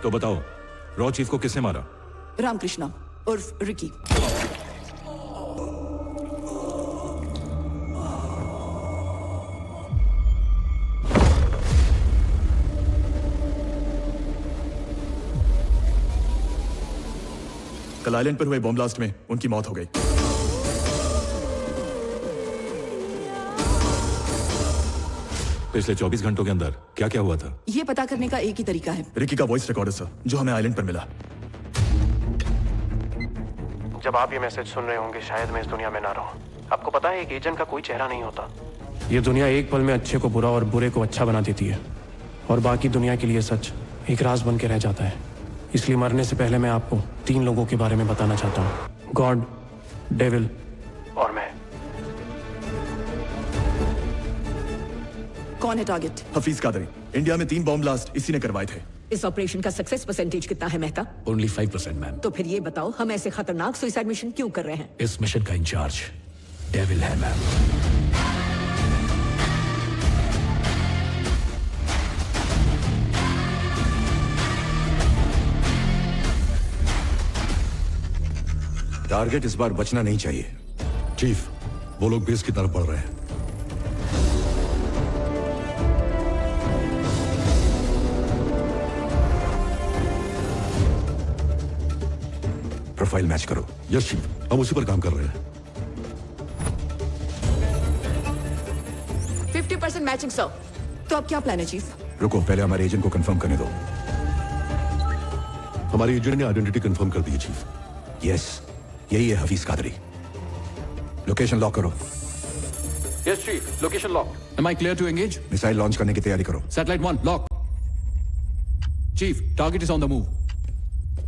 तो बताओ, raw chief को किसने मारा? रामकृष्णा उर्फ रिकी। कल आइलैंड पर हुए बॉम्ब ब्लास्ट में उनकी मौत हो गई। पिछले 24 घंटों के अंदर क्या क्या हुआ था? ये पता करने का एक ही तरीका है। रिकी का वॉइस रिकॉर्डर सर, जो हमें आइलैंड पर मिला। जब आप ये मैसेज सुन रहे होंगे शायद मैं इस दुनिया में ना रहूं। आपको पता है एक एजेंट का कोई चेहरा नहीं होता। ये दुनिया एक पल में अच्छे को बुरा और बुरे को अच्छा बना देती है, और बाकी दुनिया के लिए सच एक राज बन के रह जाता है। इसलिए मरने से पहले मैं आपको 3 लोगों के बारे में बताना चाहता हूँ, गॉड, डेविल और मैं। कौन है टारगेट? हफीज कादरी। इंडिया में 3 बॉम्ब ब्लास्ट इसी ने करवाए थे। इस ऑपरेशन का सक्सेस परसेंटेज कितना है मेहता? Only 5% ma'am. तो फिर ये बताओ हम ऐसे खतरनाक सुसाइड मिशन क्यों कर रहे हैं? इस मिशन का इंचार्ज डेविल है मैम। टारगेट इस बार बचना नहीं चाहिए। चीफ, वो लोग बेस की तरफ बढ़ रहे हैं। प्रोफाइल मैच करो। यस चीफ, हम उसी पर काम कर रहे हैं। 50% मैचिंग सर। तो अब क्या प्लान है चीफ? रुको, पहले हमारे एजेंट को कंफर्म करने दो। हमारी एजेंट ने आइडेंटिटी कंफर्म कर दी है चीफ। यस, यही है हफीज कादरी। लोकेशन लॉक करो। Yes chief, location lock. Am I clear to engage? Missile launch करने की तैयारी करो। Satellite 1 lock. Chief, target is on the move.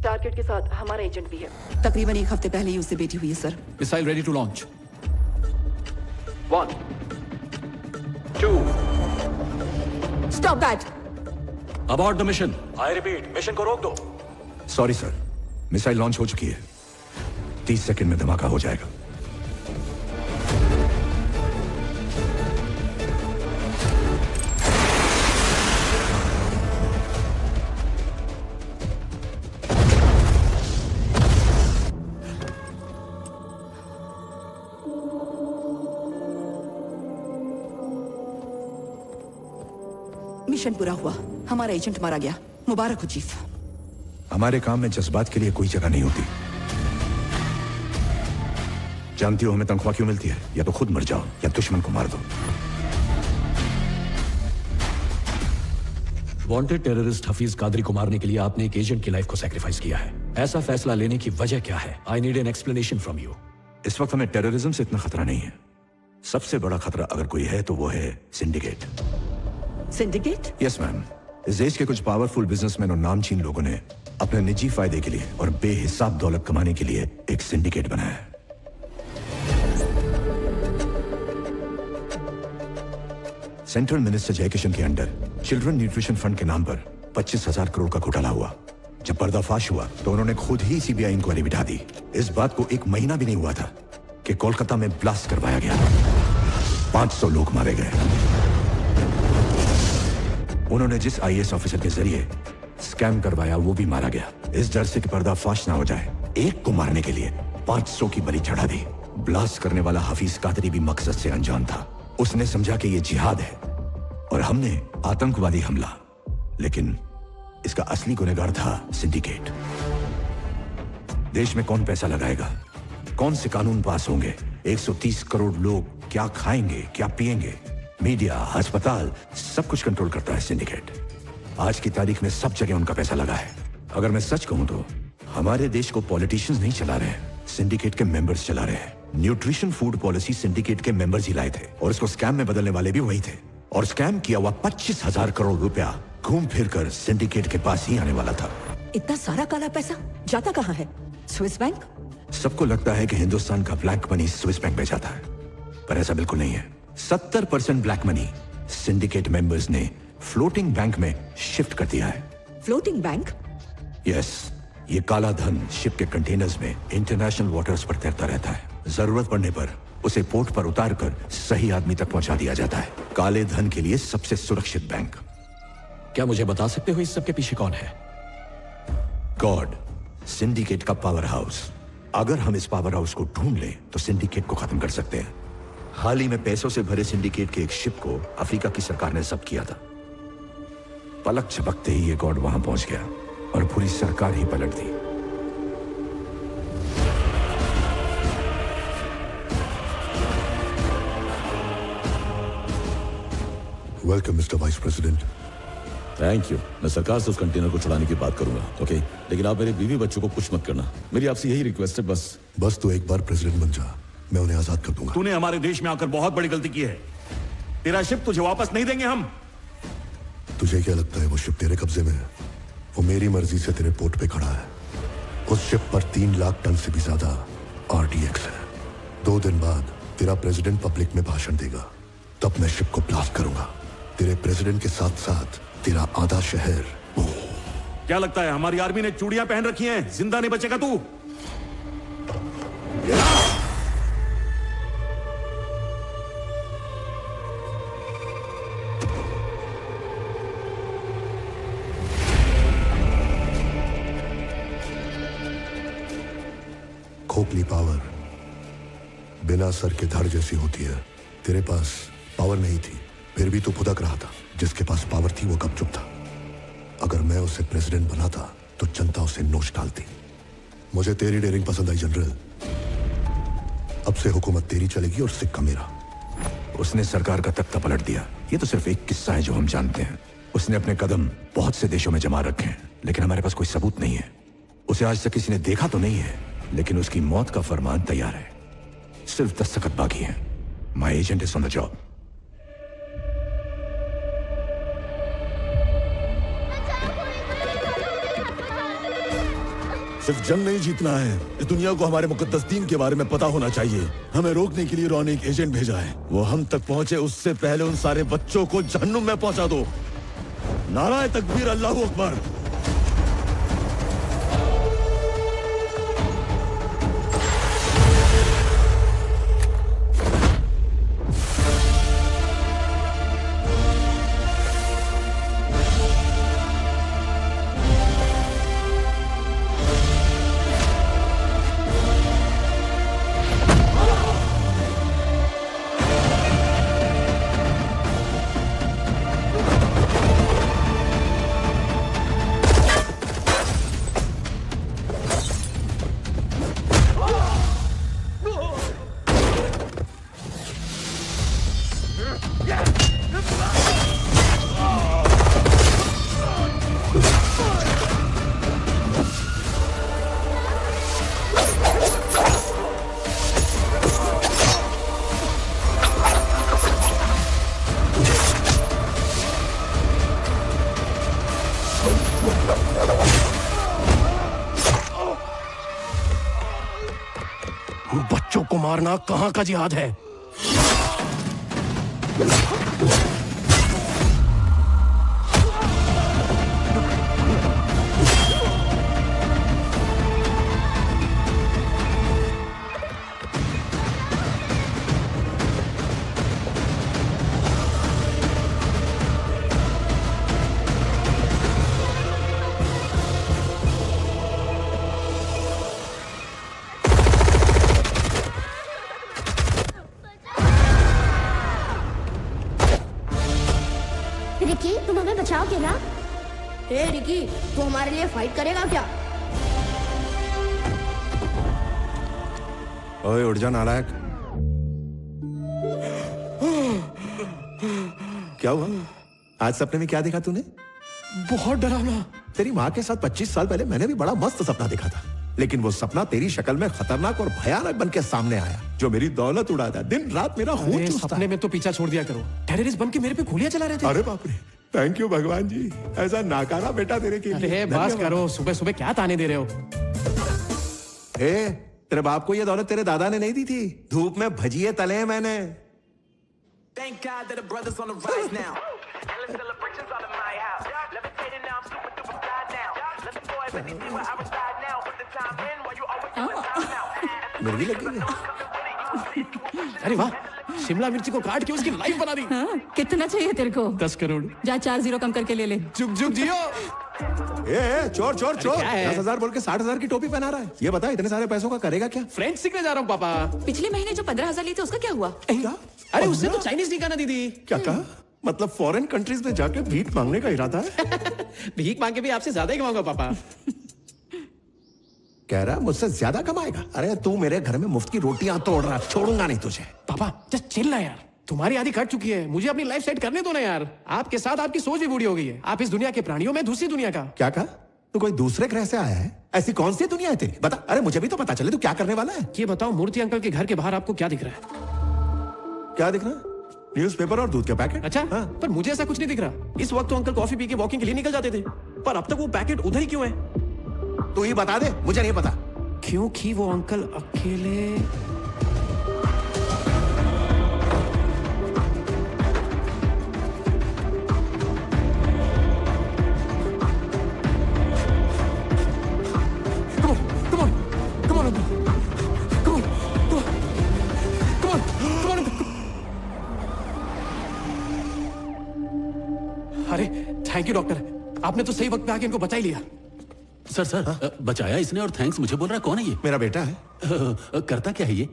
Target के साथ हमारा एजेंट भी है। तकरीबन 1 हफ्ते पहले ही उससे बेटी हुई है sir. Missile ready to launch. 1 2 stop that. Abort the mission. I repeat, mission को रोक दो। सॉरी सर, मिसाइल लॉन्च हो चुकी है। 30 सेकंड में धमाका हो जाएगा। मिशन पूरा हुआ, हमारा एजेंट मारा गया। मुबारक हो चीफ। हमारे काम में जज्बात के लिए कोई जगह नहीं होती। जानती हो हमें तनख्वाह क्यों मिलती है? या तो खुद मर जाओ या दुश्मन को मार दो। वांटेड टेररिस्ट हफीज कादरी को मारने के लिए आपने एक एजेंट की लाइफ को सैक्रिफाइस किया है। ऐसा फैसला लेने की वजह क्या है? I need an explanation from you. इस वक्त हमें टेररिज्म से इतना खतरा नहीं है। सबसे बड़ा खतरा अगर कोई है तो वो है सिंडिकेट। सिंडिकेट? Yes ma'am. इस देश के कुछ पावरफुल बिजनेसमैन और नामचीन लोगों ने अपने निजी फायदे के लिए और बेहिसाब दौलत कमाने के लिए एक सिंडिकेट बनाया है। सेंट्रल मिनिस्टर जयकिशन के अंडर चिल्ड्रन न्यूट्रिशन फंड के नाम पर 25,000 करोड़ का घोटाला हुआ। जब पर्दाफाश हुआ तो उन्होंने खुद ही सीबीआई इंक्वायरी बिठा दी। इस बात को 1 महीना भी नहीं हुआ था कि कोलकाता में ब्लास्ट करवाया गया। 500 लोग मारे गए। उन्होंने जिस आईएएस ऑफिसर के जरिए स्कैम करवाया वो भी मारा गया। इस डर से कि पर्दाफाश ना हो जाए, एक को मारने के लिए 500 की बलि चढ़ा दी। ब्लास्ट करने वाला हफीज कादरी भी मकसद से अनजान था। उसने समझा कि ये जिहाद है और हमने आतंकवादी हमला, लेकिन इसका असली गुनहगार था सिंडिकेट। देश में कौन पैसा लगाएगा, कौन से कानून पास होंगे, 130 करोड़ लोग क्या खाएंगे, क्या पिएंगे, मीडिया, अस्पताल, सब कुछ कंट्रोल करता है सिंडिकेट। आज की तारीख में सब जगह उनका पैसा लगा है। अगर मैं सच कहूं तो हमारे देश को पॉलिटिशियंस नहीं चला रहे हैं, सिंडिकेट के मेंबर्स चला रहे हैं। न्यूट्रिशन फूड पॉलिसी सिंडिकेट के मेंबर्स ही लाए थे और इसको स्कैम में बदलने वाले भी वही थे। और स्कैम किया हुआ 25,000 करोड़ रुपया घूम फिर कर सिंडिकेट के पास ही आने वाला था। इतना सारा काला पैसा जाता कहाँ है? Swiss bank? सबको लगता है कि हिंदुस्तान का ब्लैक मनी स्विस बैंक में जाता है, पर ऐसा बिल्कुल नहीं है। 70% ब्लैक मनी सिंडिकेट मेंबर्स ने फ्लोटिंग बैंक में शिफ्ट कर दिया है। Floating bank? यस, ये काला धन शिप के कंटेनर्स में इंटरनेशनल वाटर्स पर तैरता रहता है। जरूरत पड़ने पर उसे पोर्ट पर उतार कर सही आदमी तक पहुंचा दिया जाता है। काले धन के लिए सबसे सुरक्षित बैंक। क्या मुझे बता सकते हो इस सब के पीछे कौन है? गॉड, सिंडिकेट का पावर हाउस। अगर हम इस पावर हाउस को ढूंढ लें तो सिंडिकेट को खत्म कर सकते हैं। हाल ही में पैसों से भरे सिंडिकेट के एक शिप को अफ्रीका की सरकार ने जब्त किया था। पलक झपकते ही ये गॉड वहां पहुंच गया और पूरी सरकार ही पलट दी। Welcome mister vice president. Thank you. मैं सरकार से उस कंटेनर को छुड़ाने की बात करूंगा, ओके? लेकिन आप मेरे बीवी बच्चों को कुछ मत करना। मेरी आपसे यही रिक्वेस्ट है बस तू एक बार प्रेसिडेंट बन जा, मैं उन्हें आजाद कर दूंगा। तूने हमारे देश में आकर बहुत बड़ी गलती की है। तेरा शिप तुझे वापस नहीं देंगे हम। तुझे क्या लगता है वो शिप तेरे कब्जे में है? वो मेरी मर्जी से तेरे पोर्ट पे खड़ा है। उस शिप पर 3 लाख टन से भी ज्यादा RDX है। 2 दिन बाद तेरा प्रेसिडेंट पब्लिक में भाषण देगा, तब मैं शिप को ब्लास्ट करूंगा। तेरे प्रेसिडेंट के साथ साथ तेरा आधा शहर। क्या लगता है हमारी आर्मी ने चूड़ियां पहन रखी हैं? जिंदा नहीं बचेगा तू। खोखली पावर बिना सर के धड़ जैसी होती है। तेरे पास पावर नहीं थी, फिर भी तू फुदक रहा था। जिसके पास पावर थी वो कब चुप था? अगर मैं उसे प्रेसिडेंट बनाता तो जनता उसे नोच डालती। मुझे तेरी डेयरिंग पसंद आई जनरल। अब से हुकूमत तेरी चलेगी और सिक्का मेरा। उसने सरकार का तख्ता पलट दिया। ये तो सिर्फ एक किस्सा है जो हम जानते हैं। उसने अपने कदम बहुत से देशों में जमा रखे हैं, लेकिन हमारे पास कोई सबूत नहीं है। उसे आज तक किसी ने देखा तो नहीं है, लेकिन उसकी मौत का फरमान तैयार है। सिर्फ दस्तखत बाकी है। My agent is on the job. सिर्फ जंग नहीं जीतना है, इस दुनिया को हमारे मुकद्दस दीन के बारे में पता होना चाहिए। हमें रोकने के लिए रॉन एक एजेंट भेजा है। वो हम तक पहुंचे उससे पहले उन सारे बच्चों को जहन्नुम में पहुंचा दो। नाराए तकबीर, अल्लाहू अकबर। बच्चों को मारना कहां का जिहाद है? रिकी, तुम हमें बचाओगे ना? हे रिकी, तू हमारे लिए फाइट करेगा क्या? ओए उठ जा नालायक। क्या हुआ? आज सपने में क्या देखा तूने? बहुत डरावना। तेरी माँ के साथ 25 साल पहले मैंने भी बड़ा मस्त सपना देखा था, लेकिन वो सपना तेरी शक्ल में खतरनाक और भयानक बन के सामने आया, जो मेरी दौलत उड़ाता, दिन रात मेरा खून चूसता। सपने में तो पीछा छोड़ दिया करो। टेररिस्ट बन के मेरे पे गोलियां चला रहे थे। अरे बाप रे, थैंक यू भगवान जी, ऐसा नाकारा बेटा तेरे के लिए। अरे बस करो, सुबह सुबह क्या ताने दे रहे हो? तेरे बाप को ये दौलत तेरे दादा ने नहीं दी थी। धूप में भजिए तले हैं मैंने। Thank God that the brothers on the rise now. Endless celebrations all in my house. Levitating now, I'm super duper fly now. Let the boys let me see where I reside now. Put the time in while you always doing time now. मेरी लगी। अरे वाह, शिमला मिर्ची को काट के उसकी life बना दी। हाँ, कितना चाहिए तेरे को? 10 करोड़। जा 4 0 कम करके ले ले। जुग जुग जियो। चोर चोर चोर, क्या है? 10,000 बोल के 60,000 की टोपी पहना रहा है। ये बता इतने सारे पैसों का करेगा क्या? फ्रेंच सीखने जा रहा हूँ पापा। पिछले महीने जो 15,000 लिए थे उसका क्या हुआ? क्या? अरे उससे तो चाइनीज सीखा ना दीदी। क्या कहा? मतलब फॉरेन कंट्रीज में जाके भीख मांगने का इरादा है? भीख मांग के भी आपसे ज्यादा ही कमाऊंगा पापा। कह रहा मुझसे ज्यादा कमाएगा? अरे तू मेरे घर में मुफ्त की रोटियां तोड़ रहा, छोड़ूंगा नहीं तुझे। पापा जस्ट चिल ना यार, तुम्हारी आधी कट चुकी है, मुझे अपनी लाइफ सेट करने दो ना यार। आपके साथ आपकी सोच भी बूढ़ी हो गई है। आप इस दुनिया के प्राणियों में दूसरी दुनिया का। क्या कहा? तू कोई दूसरे ग्रह से आया है? ऐसी कौन सी दुनिया है तेरी? बता, अरे मुझे भी तो पता चले तू क्या करने वाला है। ये बताओ मूर्ति अंकल के घर के बाहर आपको क्या दिख रहा है? क्या दिख रहा है? न्यूज़पेपर और दूध का पैकेट। अच्छा हाँ। पर मुझे ऐसा कुछ नहीं दिख रहा। इस वक्त तो अंकल कॉफी पी के वॉकिंग के लिए निकल जाते थे, पर अब तक वो पैकेट उधर ही क्यों है? तू ही बता दे, मुझे नहीं पता। क्योंकि वो अंकल अकेले। अरे थैंक यू डॉक्टर, आपने तो सही वक्त पे आके इनको बचा ही लिया। सर बचाया इसने और थैंक्स मुझे बोल रहा है। कौन है ये? मेरा बेटा है। करता क्या है ये?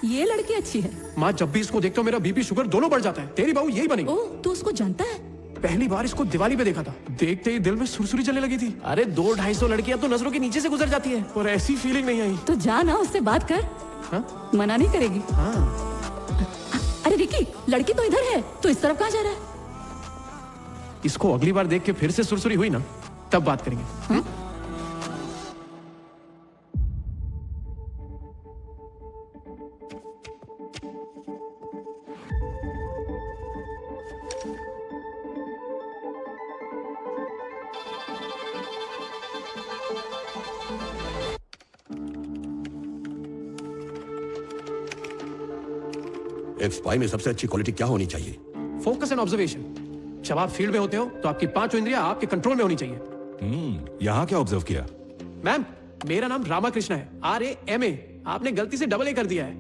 ये लड़की अच्छी है। माँ जब भी इसको देखता हूँ मेरा बीपी शुगर दोनों बढ़ जाता है। तेरी बहू यही बनेगी। ओह, तू उसको जानता है? पहली बार इसको दिवाली पे देखा था, देखते ही दिल में सुरसुरी चलने लगी थी। अरे 200-250 लड़कियां तो नजरों के नीचे से गुजर जाती है, और ऐसी फीलिंग नहीं आई। तो जा ना, उससे बात कर। हाँ? मना नहीं करेगी। हाँ। अरे विकी, लड़की तो इधर है, तो इस तरफ कहाँ जा रहा है? इसको अगली बार देख के फिर से सुरसुरी हुई ना, तब बात करेंगे। हाँ? एक स्पाई में सबसे अच्छी क्वालिटी क्या होनी चाहिए? Focus and observation. जब आप फील्ड में होते हो तो आपकी पांचों इंद्रियां आपके कंट्रोल में होनी चाहिए। यहाँ क्या ऑब्जर्व किया? मैम, मेरा नाम रामाकृष्ण है, RAMA। आपने गलती से AA कर दिया है।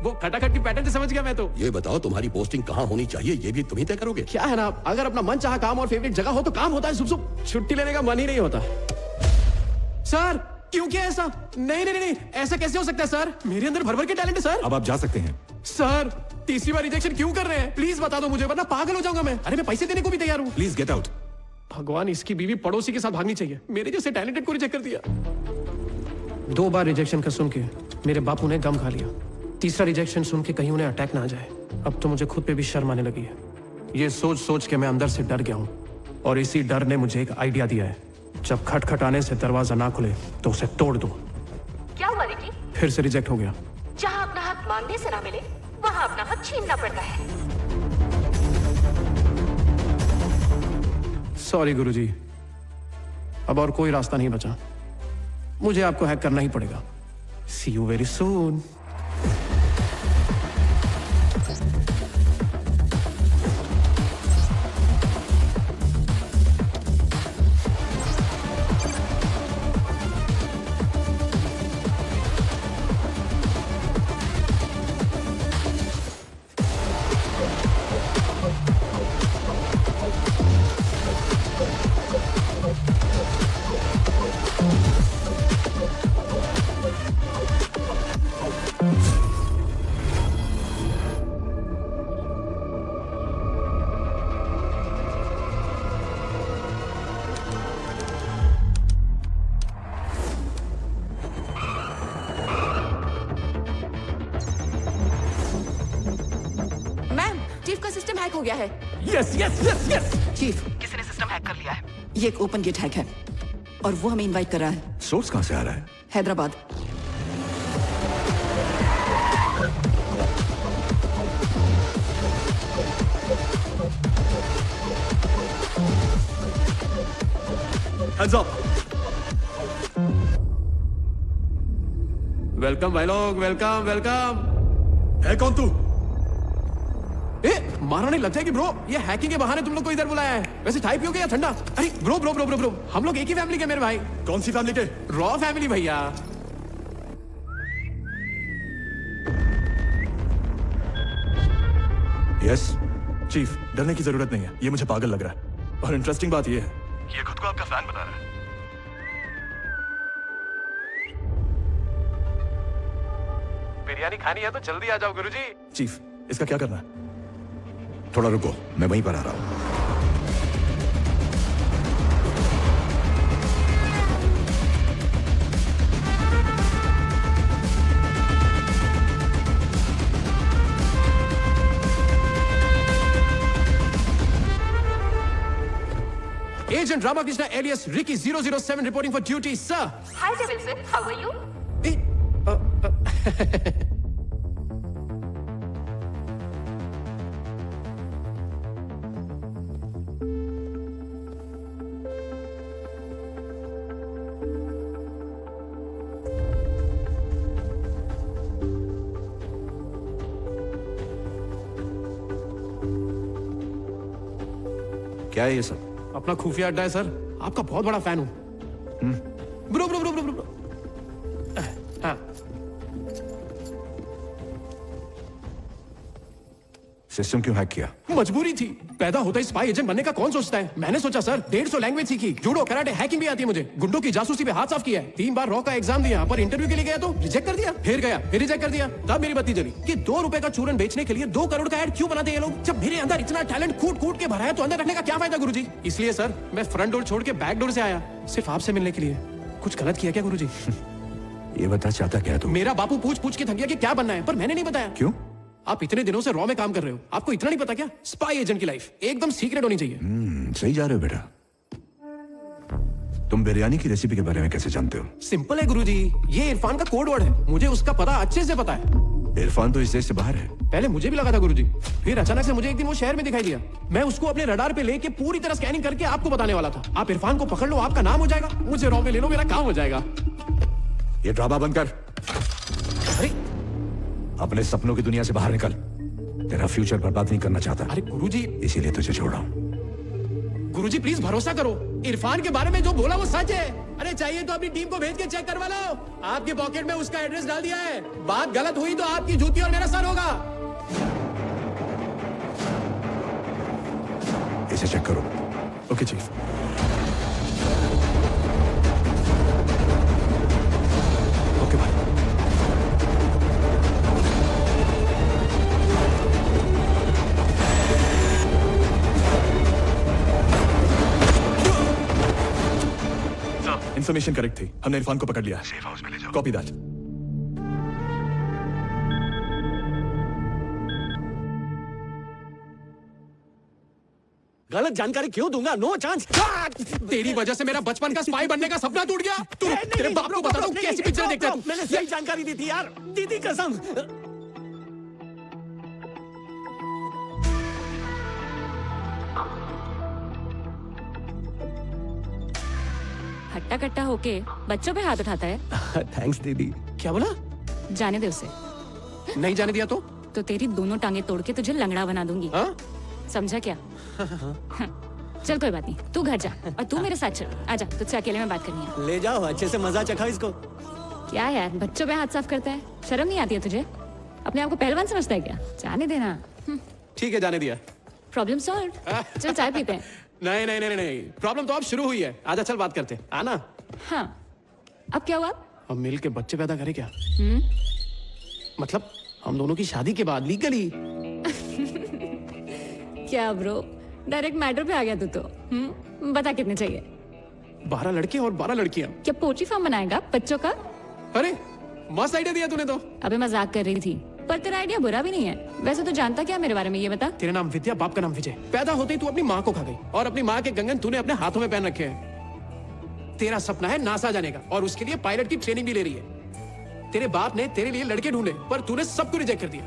वो खटाखट की पैटर्न से समझ गया मैं तो। ये बताओ तुम्हारी पोस्टिंग कहाँ होनी चाहिए, ये भी तुम ही तय करोगे? क्या है ना, अगर अपना मन चाहा काम और फेवरेट जगह हो तो काम होता है, सुबह छुट्टी लेने का मन ही नहीं होता। सर क्यों क्या ऐसा? नहीं नहीं नहीं, ऐसा कैसे हो सकता है सर? मेरे अंदर भर भर के टैलेंट है सर। अब आप जा सकते हैं। सर तीसरी बार रिजेक्शन क्यों कर रहे हैं? प्लीज बता दो मुझे, वरना पागल हो जाऊंगा मैं। अरे मैं पैसे देने को भी तैयार हूँ। Please get out. भगवान, इसकी बीवी पड़ोसी के साथ भागनी चाहिए। मेरे जैसे टैलेंटेड को रिजेक्ट कर दिया। 2 बार रिजेक्शन का सुन के मेरे बापू ने गम खा लिया। तीसरा रिजेक्शन सुन के कहीं उन्हें अटैक ना आ जाए। अब तो मुझे खुद पे भी शर्म आने लगी है। ये सोच सोच के मैं अंदर से डर गया हूँ, और इसी डर ने मुझे एक आइडिया दिया है। जब खटखटाने से दरवाजा ना खुले तो उसे तोड़ दो। क्या हुआ रिकी? फिर से रिजेक्ट हो गया। जहाँ अपना हक मांगने से ना मिले, वहाँ अपना हक छीनना पड़ता है। सॉरी गुरुजी, अब और कोई रास्ता नहीं बचा। मुझे आपको हैक करना ही पड़ेगा। सी यू वेरी सून। हो गया है। Yes yes yes yes. Chief, किसी ने सिस्टम हैक कर लिया है। ये एक ओपन गेट हैक है और वो हमें इनवाइट कर रहा है। सोर्स कहां से आ रहा है? हैदराबाद। Hands up. वेलकम भाई लोग, वेलकम वेलकम। है कौन तू? मारना नहीं लग जाएगी ब्रो, ये हैकिंग के बहाने तुम लोग को इधर बुलाया है। वैसे चाय पियोगे या ठंडा? अरे bro bro bro bro bro, हम लोग एक ही फैमिली के मेरे भाई। कौन सी फैमिली के? रॉ फैमिली भैया। यस चीफ, डरने की जरूरत नहीं है, ये मुझे पागल लग रहा है। और इंटरेस्टिंग बात ये है कि ये खुद को आपका फैन बता रहा है। बिरयानी खानी है तो जल्दी आ जाओ गुरुजी। चीफ, इसका क्या करना है? थोड़ा रुको, मैं वहीं पर आ रहा हूं। Agent Ramakrishna alias Ricky 007 reporting for duty, sir. Hi, Davidson. How are you? क्या है ये सब? अपना खुफिया अड्डा है सर, आपका बहुत बड़ा फैन हूं। Bro bro bro bro bro. हाँ। सिस्टम क्यों हैक किया? मजबूरी थी, पैदा होता ही स्पाई एजेंट बनने का कौन सोचता है। मैंने सोचा सर 150 लैंग्वेज सीखी, जूडो कराटे हैकिंग भी आती है मुझे, गुंडों की जासूसी पे हाथ साफ किया है, 3 बार रॉ का एग्जाम दिया, पर इंटरव्यू के लिए गया तो रिजेक्ट कर दिया, फिर गया फिर रिजेक्ट कर दिया। तब मेरी बत्ती जली कि 2 रुपए का चूरन बेचने के लिए 2 करोड़ का ऐड क्यों बनाते हैं ये लोग। जब मेरे अंदर इतना टैलेंट कूट कूट के भरा है तो अंदर रखने का क्या फायदा गुरुजी। इसलिए सर मैं फ्रंट डोर छोड़ के बैक डोर से आया, सिर्फ आपसे मिलने के लिए। कुछ गलत किया क्या गुरुजी? ये बता चाहता क्या तू? मेरा बापू पूछ पूछ के थक गया कि क्या बनना है, पर मैंने नहीं बताया। क्यों? आप इतने दिनों से रॉ में काम कर रहे हो, आपको इतना नहीं पता क्या? स्पाई एजेंट की लाइफ एकदम सीक्रेट होनी चाहिए। सही जा रहे हो बेटा। तुम बिरयानी की रेसिपी के बारे में कैसे जानते हो? सिंपल है गुरुजी, ये इरफान का कोड वर्ड है, मुझे उसका पता अच्छे से पता है। इरफान तो इस देश से बाहर है। पहले मुझे भी लगा था गुरुजी, फिर अचानक से मुझे एक दिन वो शहर में दिखाई दिया। मैं उसको अपने रडार पे लेके पूरी तरह स्कैनिंग करके आपको बताने वाला था। आप इरफान को पकड़ लो, आपका नाम हो जाएगा, मुझे रॉ में ले लो, मेरा काम हो जाएगा। ये ड्रामा बंद कर। अरे अपने सपनों की दुनिया से बाहर निकल, तेरा फ्यूचर बर्बाद नहीं करना चाहता। अरे गुरुजी, इसीलिए तुझे छोड़ा हूं। गुरुजी प्लीज भरोसा करो, इरफान के बारे में जो बोला वो सच है। अरे चाहिए तो अपनी टीम को भेज के चेक करवा लो, आपके पॉकेट में उसका एड्रेस डाल दिया है। बात गलत हुई तो आपकी जूती और मेरा सर होगा। इसे चेक करो। Okay chief. ओके भाई। इंफॉर्मेशन करेक्ट थी, हमने इरफान को पकड़ लिया। सेफ हाउस में ले जाओ। Copy that. गलत जानकारी क्यों दूंगा? No chance. तेरी वजह से मेरा बचपन का स्पाई बनने का सपना टूट गया। तू तेरे बाप को बता दो कैसी पिक्चर देखता है। मैंने सही जानकारी दी थी यार, दीदी कसम। हट्टा कट्टा होके बच्चों पे हाथ उठाता है। थैंक्स दीदी। क्या बोला? जाने दे उसे। नहीं जाने दिया तो तेरी दोनों टांगे तोड़ के तुझे लंगड़ा बना दूंगी। समझा क्या? चल कोई बात नहीं, तू घर जा और तू मेरे साथ चल। आजा, तुझसे अकेले में बात करनी है। ले जाओ, अच्छे से मजा चखाओ इसको। क्या यार, बच्चों पे हाथ साफ करता है, शर्म नहीं आती है तुझे? अपने आप को पहलवान समझता है क्या? जाने देना। ठीक है, जाने दिया। Problem solve. चल चाय पीते हैं। नहीं नहीं नहीं नहीं, प्रॉब्लम तो अब शुरू हुई है। आजा चल बात करते। आना। हाँ, अब क्या हुआ? अब मिल के बच्चे पैदा करें क्या? मतलब हम दोनों की शादी के बाद लीगली। क्या ब्रो, डायरेक्ट मैटर पे आ गया तू तो। बता कितने चाहिए? 12 लड़के और 12 लड़कियां। क्या पोल्ट्री फार्म बनाएगा बच्चों का? अरे मस्त आइडिया दिया तूने तो। अबे मजाक कर रही थी, पर तेरा आइडिया बुरा भी नहीं है। वैसे तो जानता क्या मेरे बारे में, ये बता। तेरा नाम विद्या, बाप का नाम विजय। पैदा होते ही तू अपनी माँ को खा गई और अपनी माँ के कंगन तूने अपने हाथों में पहन रखे हैं। तेरा सपना है नासा जाने का और उसके लिए पायलट की ट्रेनिंग भी ले रही है। तेरे बाप ने तेरे लिए लड़के ढूंढे पर तूने सबको रिजेक्ट कर दिया।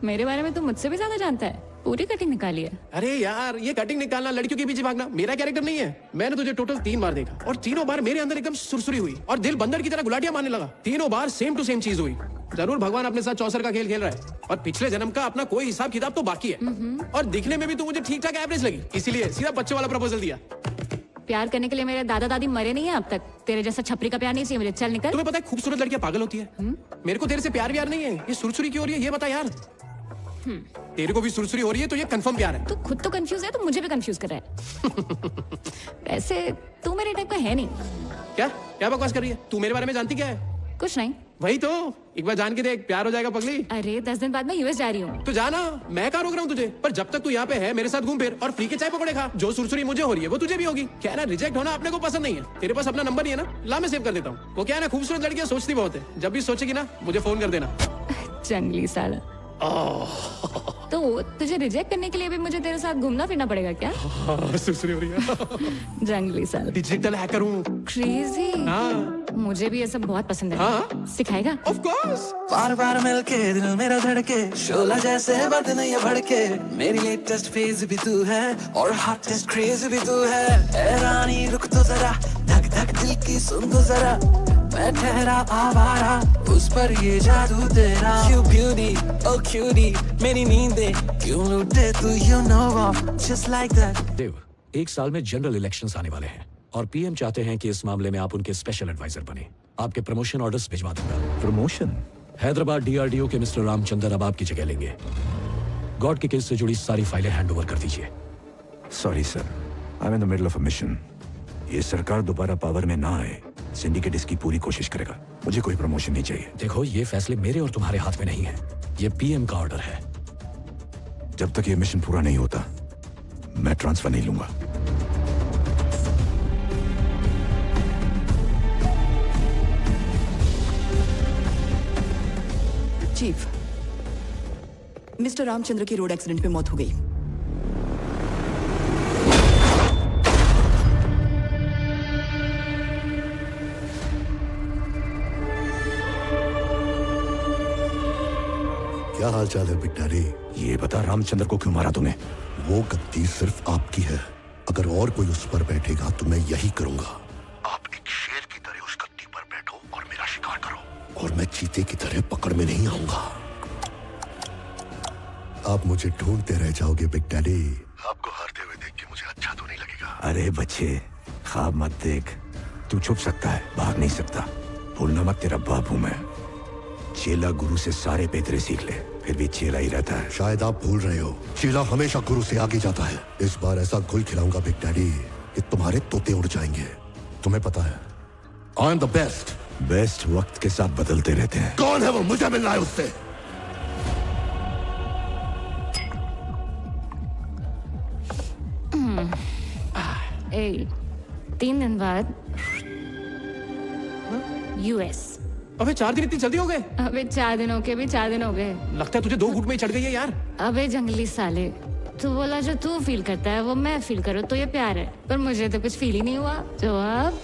मेरे बारे में तू मुझसे भी ज्यादा जानता है। पूरी कटिंग निकाली है। अरे यार, ये कटिंग निकालना, लड़कियों के पीछे भागना मेरा कैरेक्टर नहीं है। मैंने तुझे टोटल 3 बार देखा और तीनों बार मेरे अंदर एकदम सुरसुरी हुई और दिल बंदर की तरह गुलाटियां मारने लगा। तीनों बार सेम टू सेम चीज हुई। जरूर भगवान अपने साथ चौसर का खेल खेल रहा है और पिछले जन्म का अपना कोई हिसाब किताब तो बाकी है। और दिखने में भी तू मुझे ठीक ठाक एवरेज लगी, इसीलिए सीधा बच्चे वाला प्रपोजल दिया। प्यार करने के लिए मेरे दादा दादी मरे नहीं है अब तक। तेरे जैसा छपरी का प्यार नहीं चाहिए मुझे। चल निकल। तुम्हें पता है खूबसूरत लड़कियां पागल होती है। मेरे को तेरे से प्यार व्यार नहीं है, ये सुरसुरी क्यों हो रही है ये बता यार। तेरे को भी सुरसुरी हो रही है तो ये कंफर्म प्यार है। तू खुद तो कंफ्यूज है तो मुझे भी कंफ्यूज कर रहा है। वैसे तू मेरे टाइप का है नहीं। क्या क्या बकवास कर रही है तू? मेरे बारे में जानती क्या है? कुछ नहीं। वही तो, एक बार जान के देख, प्यार हो जाएगा पगली। अरे 10 दिन बाद मैं यूएस जा रही हूँ। तो जाना, मैं कहाँ रोक रहा हूँ तुझे। पर जब तक तू यहाँ पे है मेरे साथ घूम फिर और फ्री के चाय पकौड़े खा। जो सुरसुरी मुझे हो रही है वो तुझे भी होगी। क्या है ना, रिजेक्ट होना अपने को पसंद नहीं है। तेरे पास अपना नंबर नहीं है ना, ला मैं सेव कर देता हूँ। वो क्या है ना, खूबसूरत लड़कियां सोचती बहुत है। जब भी सोचेगी ना मुझे फोन कर देना। जंगली साला। तो तुझे रिजेक्ट करने के लिए भी मुझे तेरे साथ घूमना फिरना पड़ेगा क्या? सुरसुरी हो रही है। जंगली साला। डिजिटल हैकर हूँ। क्रेजी। मुझे भी ये सब बहुत पसंद है। सिखाएगा? Of course. बार बार मिलके दिल मेरा धड़के, शोला जैसे बदन ये भड़के। मेरी लेटेस्ट फेज भी तू है और हॉटेस्ट क्रेज भी तू है। ए रानी रुक तो जरा, धक धक दिल की सुन तो जरा। मैं ठहरा आवारा, उस पर ये जादू तेरा। You beauty, oh cutie, मेरी नींदें क्यों लूटे तू? You know off, just like that. देव, 1 साल में जनरल इलेक्शंस आने वाले हैं और पीएम चाहते हैं कि इस मामले में आप उनके स्पेशल एडवाइजर बने। आपके प्रमोशन ऑर्डर्स भिजवा दूंगा। प्रमोशन? हैदराबाद डीआरडीओ के मिस्टर रामचंद्र अब आपकी जगह लेंगे। गॉड के केस से जुड़ी सारी फाइलें हैंड ओवर कर दीजिए। Sorry sir, I am in the middle of a mission. ये सरकार दोबारा पावर में ना आए, सिंडिकेट इसकी पूरी कोशिश करेगा। मुझे कोई प्रमोशन नहीं चाहिए। देखो, ये फैसले मेरे और तुम्हारे हाथ में नहीं है, ये पीएम का ऑर्डर है। जब तक ये मिशन पूरा नहीं होता मैं ट्रांसफर नहीं लूंगा। चीफ, मिस्टर रामचंद्र की रोड एक्सीडेंट में मौत हो गई। क्या हाल चाल है बिग डैडी? ये बता, रामचंद्र को क्यों मारा तूने? वो गद्दी सिर्फ आपकी है। अगर और कोई उस पर बैठेगा तो मैं यही करूंगा। आप एक शेर की तरह उस गद्दी पर बैठो और मेरा शिकार करो, और मैं चीते की तरह पकड़ में नहीं आऊंगा। आप मुझे ढूंढते रह जाओगे बिग डैडी। आपको हारते हुए देख के मुझे अच्छा तो नहीं लगेगा। अरे बच्चे, ख्वाब मत देख। तू छुप सकता है, भाग नहीं सकता। भूलना मत, तेरा बाप हूं मैं। चेला गुरु से सारे पेतरे सीख ले, फिर भी चेला ही रहता है। शायद आप भूल रहे हो, चेला हमेशा गुरु से आगे जाता है। इस बार ऐसा घुल खिलाऊंगा बिग डैडी कि तुम्हारे तोते उड़ जाएंगे। तुम्हें पता है, I am the best. Best वक्त के साथ बदलते रहते हैं। कौन है वो? मुझे मिलना है उससे। ए, 3 दिन बाद यूएस। अबे 4 दिन इतनी जल्दी हो गए? अबे 4 दिन हो गए भी 4 दिन हो गए। लगता है तुझे 2 घूंट में ही चढ़ गई है यार। अबे जंगली साले, तू बोला जो तू फील करता है वो मैं फील करूँ तो ये प्यार है, पर मुझे तो कुछ फील ही नहीं हुआ, तो अब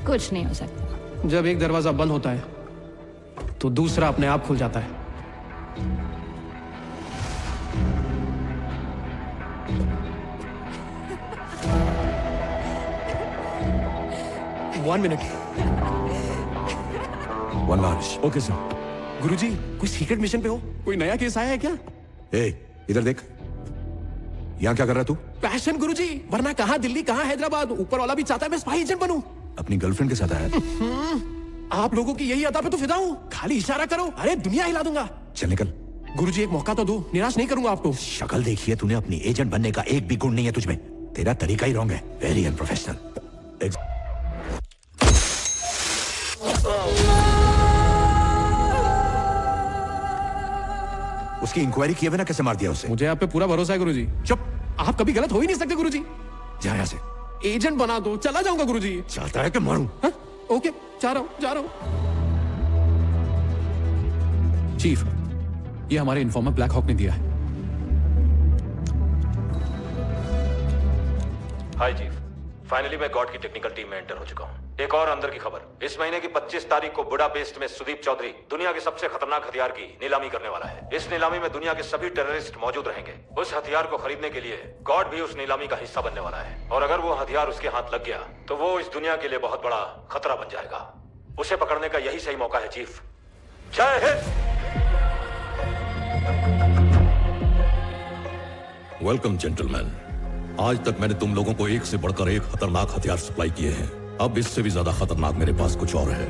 कुछ नहीं हो सकता। जब एक दरवाजा बंद होता है तो दूसरा अपने आप खुल जाता है। One minute. One large. Okay sir. Guruji, कोई सीक्रेट मिशन पे हो? कोई नया केस आया है क्या? इधर देख। यहाँ क्या कर रहा तू? पैशन गुरुजी, वरना कहाँ दिल्ली कहाँ हैदराबाद। ऊपर वाला भी चाहता है मैं स्पाई एजेंट बनूं। अपनी गर्लफ्रेंड के साथ आया? आप लोगों की यही अदा पे तो फिदा हूँ। खाली इशारा करो, अरे दुनिया हिला दूंगा। चल निकल। गुरुजी एक मौका तो दो, निराश नहीं करूंगा आपको। शक्ल देखिए, तूने अपनी एजेंट बनने का एक भी गुण नहीं है तुझमें। तेरा तरीका ही रॉन्ग है। Very unprofessional. उसकी इंक्वायरी किए बिना कैसे मार दिया उसे? मुझे आप पे पूरा भरोसा है गुरुजी। चुप। आप कभी गलत हो ही नहीं सकते गुरुजी। जा यहाँ से। एजेंट बना दो, चला जाऊंगा गुरुजी। चाहता है कि मारूं? ओके, जा रहा हूँ। चीफ, ये हमारे इन्फॉर्मर ब्लैक हॉक ने दिया है। हाय चीफ, फाइनली मैं गॉड की टेक्निकल टीम में एंटर हो चुका हूँ। एक और अंदर की खबर, इस महीने की 25 तारीख को बुडापेस्ट में सुदीप चौधरी दुनिया के सबसे खतरनाक हथियार की नीलामी करने वाला है। इस नीलामी में दुनिया के सभी टेररिस्ट मौजूद रहेंगे। उस हथियार को खरीदने के लिए गॉड भी उस नीलामी का हिस्सा बनने वाला है, और अगर वो हथियार उसके हाथ लग गया तो वो इस दुनिया के लिए बहुत बड़ा खतरा बन जाएगा। उसे पकड़ने का यही सही मौका है चीफ। जय हिंद। Welcome gentleman. आज तक मैंने तुम लोगों को एक से बढ़कर एक खतरनाक हथियार सप्लाई किए हैं। अब इससे भी ज्यादा खतरनाक मेरे पास कुछ और है,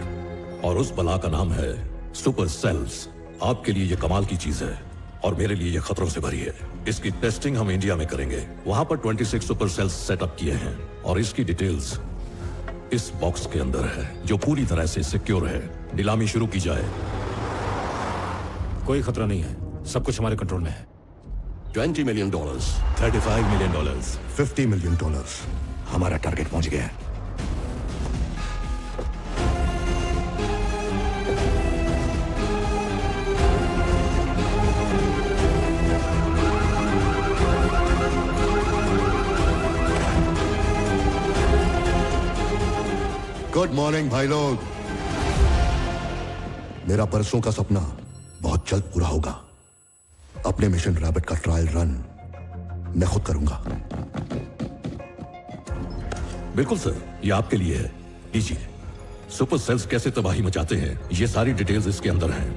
और उस बला का नाम है सुपर सेल्स। आपके लिए ये कमाल की चीज है और मेरे लिए ये खतरों से भरी है। इसकी टेस्टिंग हम इंडिया में करेंगे। वहां पर 26 सुपर सेल्स सेटअप किए हैं और इसकी डिटेल्स इस बॉक्स के अंदर है, जो पूरी तरह से सिक्योर है। नीलामी शुरू की जाए। कोई खतरा नहीं है, सब कुछ हमारे कंट्रोल में है। $20 मिलियन, $35 मिलियन, $50 मिलियन। हमारा टारगेट पहुंच गया है। गुड मॉर्निंग भाई लोग। मेरा परसों का सपना बहुत जल्द पूरा होगा। अपने मिशन रैबिट का ट्रायल रन मैं खुद करूंगा। बिल्कुल सर, ये आपके लिए है। लीजिए। सुपर सेल्स कैसे तबाही मचाते हैं, ये सारी डिटेल्स इसके अंदर हैं।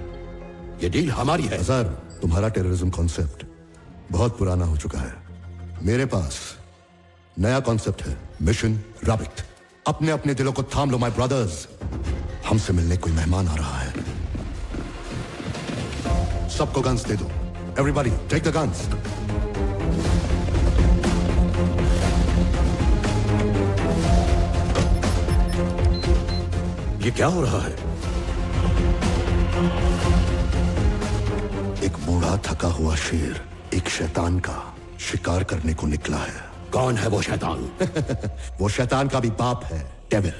ये डील हमारी है। सर, तुम्हारा टेररिज्म कॉन्सेप्ट बहुत पुराना हो चुका है। मेरे पास नया कॉन्सेप्ट है, मिशन रैबिट। अपने अपने दिलों को थाम लो माय ब्रदर्स। हमसे मिलने कोई मेहमान आ रहा है। सबको गन्स दे दो। Everybody take the guns. ये क्या हो रहा है? एक बूढ़ा थका हुआ शेर एक शैतान का शिकार करने को निकला है। कौन है वो शैतान? वो शैतान का भी बाप है, डेविल।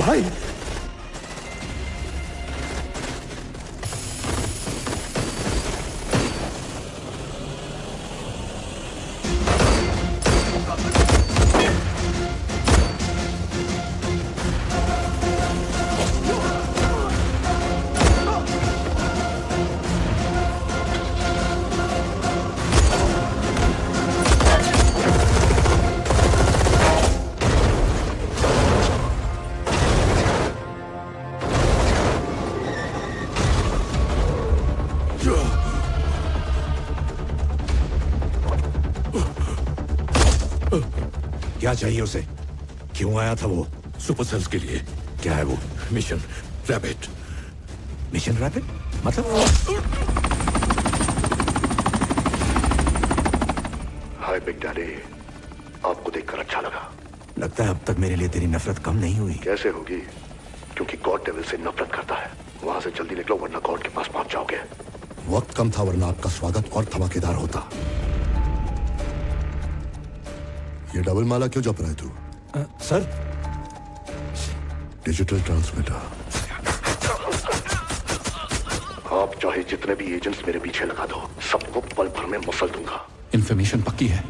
भाई क्या चाहिए उसे? क्यों आया था वो? सुपर सेल्स के लिए। क्या है वो? Mission rabbit. मिशन रैबिट मतलब? हाय बिग डैडी, आपको देखकर अच्छा लगा। लगता है अब तक मेरे लिए तेरी नफरत कम नहीं हुई। कैसे होगी? क्योंकि गॉड डेविल से नफरत करता है। वहां से जल्दी निकलो वरना गॉड के पास पहुंच जाओगे। वक्त कम था वरना आपका स्वागत और धमाकेदार होता। ये डबल माला क्यों जप रहा है तू? Sir, digital transmitter. आप चाहे जितने भी एजेंट्स मेरे पीछे लगा दो, सबको पल भर में मसल दूंगा। इंफॉर्मेशन पक्की है।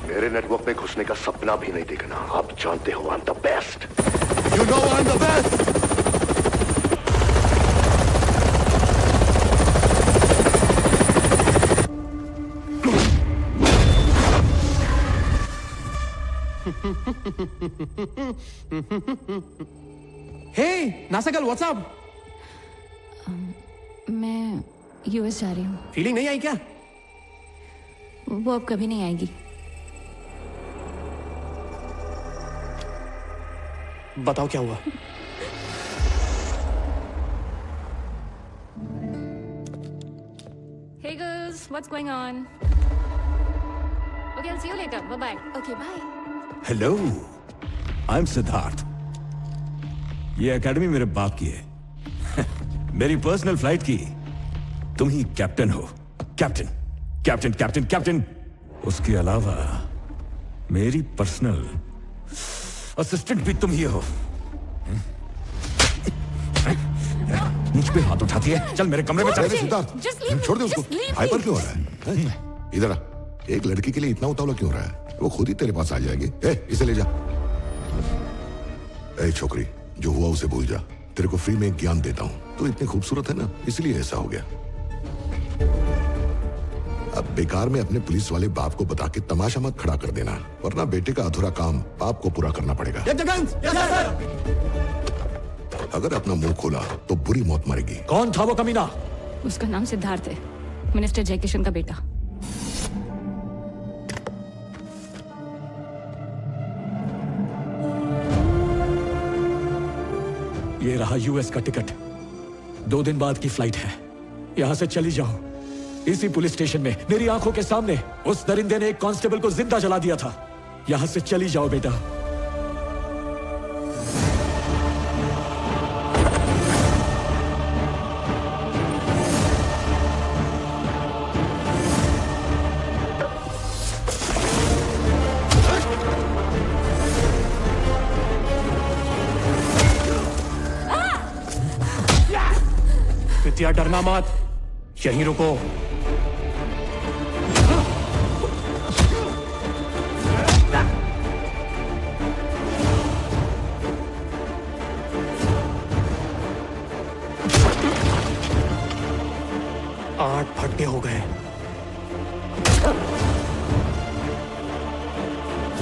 मेरे नेटवर्क में घुसने का सपना भी नहीं देखना। आप जानते हो आई am the best. You know I am the best. Hey, नासागल, what's up? मैं यूएस जा रही हूँ। फीलिंग नहीं आई क्या? वो अब कभी नहीं आएगी। बताओ क्या हुआ? Hey girls, what's going on? Okay, I'll see you later. Bye bye. Okay, bye. Hello, I am Siddharth. ये एकेडमी मेरे बाप की है। मेरी पर्सनल फ्लाइट की तुम ही कैप्टन हो। Captain captain captain captain. उसके अलावा मेरी पर्सनल असिस्टेंट भी तुम ही हो। मुझ पे हाथ उठाती है। चल मेरे कमरे में चल। सिद्धार्थ, छोड़ दे उसको। हाइपर क्यों हो रहा है? इधर आ। एक लड़की के लिए इतना उतावला क्यों रहा है? वो खुद ही तेरे पास आ जाएगी। इसे ले जा। छोकरी, जो हुआ उसे भूल जा। तेरे को फ्री में एक ज्ञान देता हूँ। तू इतनी खूबसूरत है ना, इसलिए ऐसा हो गया। अब बेकार में अपने पुलिस वाले बाप को बता के तमाशा मत खड़ा कर देना, वरना बेटे का अधूरा काम बाप को पूरा करना पड़ेगा। अगर अपना मुंह खोला तो बुरी मौत मरेगी। कौन था वो कमीना? उसका नाम सिद्धार्थ है, मिनिस्टर जयकिशन का बेटा। ये रहा यूएस का टिकट। 2 दिन बाद की फ्लाइट है। यहां से चली जाओ। इसी पुलिस स्टेशन में मेरी आंखों के सामने उस दरिंदे ने एक कांस्टेबल को जिंदा जला दिया था। यहां से चली जाओ बेटा। विद्या, डरना मत, यहीं रुको। आठ फटके हो गए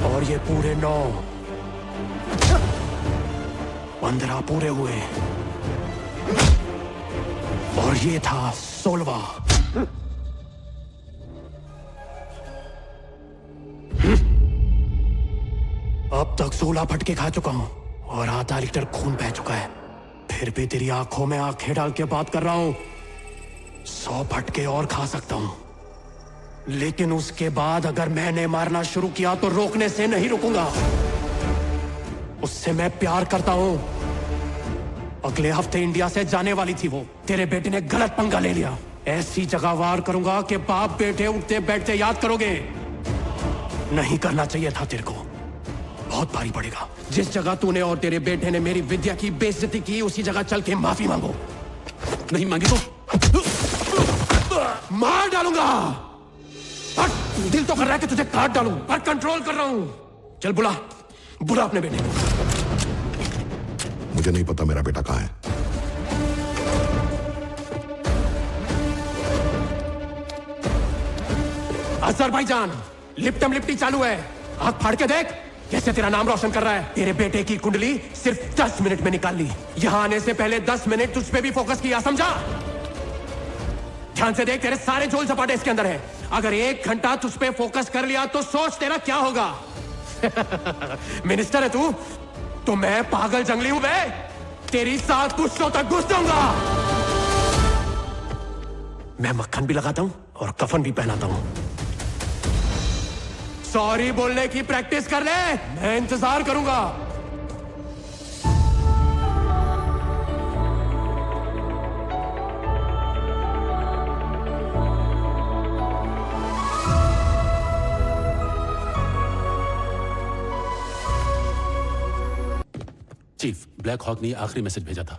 और ये पूरे 9, 15 पूरे हुए और ये था 16वां। अब तक 16 फटके खा चुका हूं और आधा लीटर खून बह चुका है। फिर भी तेरी आंखों में आंखें डाल के बात कर रहा हूं। 100 फटके और खा सकता हूं, लेकिन उसके बाद अगर मैंने मारना शुरू किया तो रोकने से नहीं रुकूंगा। उससे मैं प्यार करता हूं। अगले हफ्ते इंडिया से जाने वाली थी वो। तेरे बेटे ने गलत पंगा ले लिया। ऐसी जगह वार करूंगा कि बाप बेटे उठते बैठते याद करोगे। नहीं करना चाहिए था तेरे को, बहुत भारी पड़ेगा। जिस जगह तूने और तेरे बेटे ने मेरी विद्या की बेइज्जती की, उसी जगह चल के माफी मांगो। नहीं मांगी तो मार डालूंगा। दिल तो कर रहा है कि तुझे काट डालूं, पर कंट्रोल कर रहा हूं। चल बुला अपने बेटे को। मुझे नहीं पता मेरा बेटा कहाँ है। अज़रबैजान, लिप्टम लिप्टी चालू है। आंख फाड़ के देख कैसे तेरा नाम रोशन कर रहा है। तेरे बेटे की कुंडली सिर्फ 10 मिनट में निकाल ली। यहां आने से पहले 10 मिनट तुझ पे भी फोकस किया, समझा? ध्यान से देख, तेरे सारे झोल सपाटे इसके अंदर है। अगर 1 घंटा तुझ पे फोकस कर लिया तो सोच तेरा क्या होगा। मिनिस्टर है तू तो मैं पागल जंगली हूं बे। तेरी 7 पुश्तों तक घुस जाऊंगा। मैं मक्खन भी लगाता हूं और कफन भी पहनाता हूं। सॉरी बोलने की प्रैक्टिस कर ले, मैं इंतजार करूंगा। चीफ, ब्लैक हॉक ने आखिरी मैसेज भेजा था।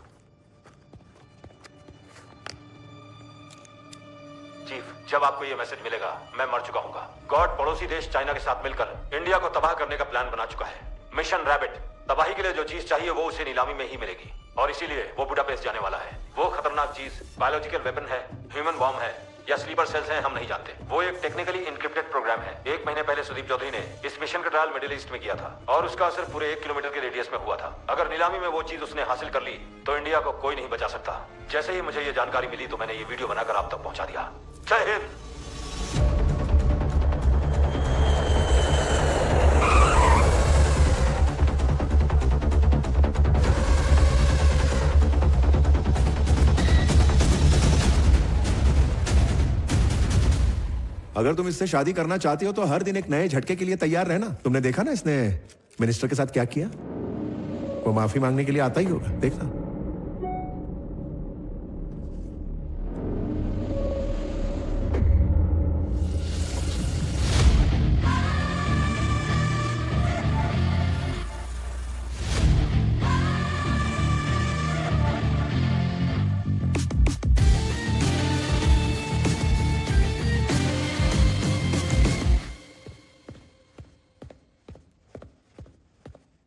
चीफ, जब आपको ये मैसेज मिलेगा मैं मर चुका हूंगा। गॉड पड़ोसी देश चाइना के साथ मिलकर इंडिया को तबाह करने का प्लान बना चुका है। Mission rabbit. तबाही के लिए जो चीज चाहिए वो उसे नीलामी में ही मिलेगी और इसीलिए वो बुडापेस्ट जाने वाला है। वो खतरनाक चीज बायोलॉजिकल वेपन है, ह्यूमन बॉम्ब है या स्लीपर सेल्स हैं, हम नहीं जानते। वो एक टेक्निकली इनक्रिप्टेड प्रोग्राम है। 1 महीने पहले सुदीप चौधरी ने इस मिशन का ट्रायल मिडिल ईस्ट में किया था और उसका असर पूरे 1 किलोमीटर के रेडियस में हुआ था। अगर नीलामी में वो चीज उसने हासिल कर ली तो इंडिया को कोई नहीं बचा सकता। जैसे ही मुझे ये जानकारी मिली तो मैंने ये वीडियो बनाकर आप तक पहुंचा दिया। जय हिंद। अगर तुम इससे शादी करना चाहती हो तो हर दिन एक नए झटके के लिए तैयार रहना। तुमने देखा ना इसने मिनिस्टर के साथ क्या किया? वो माफी मांगने के लिए आता ही होगा, देखना।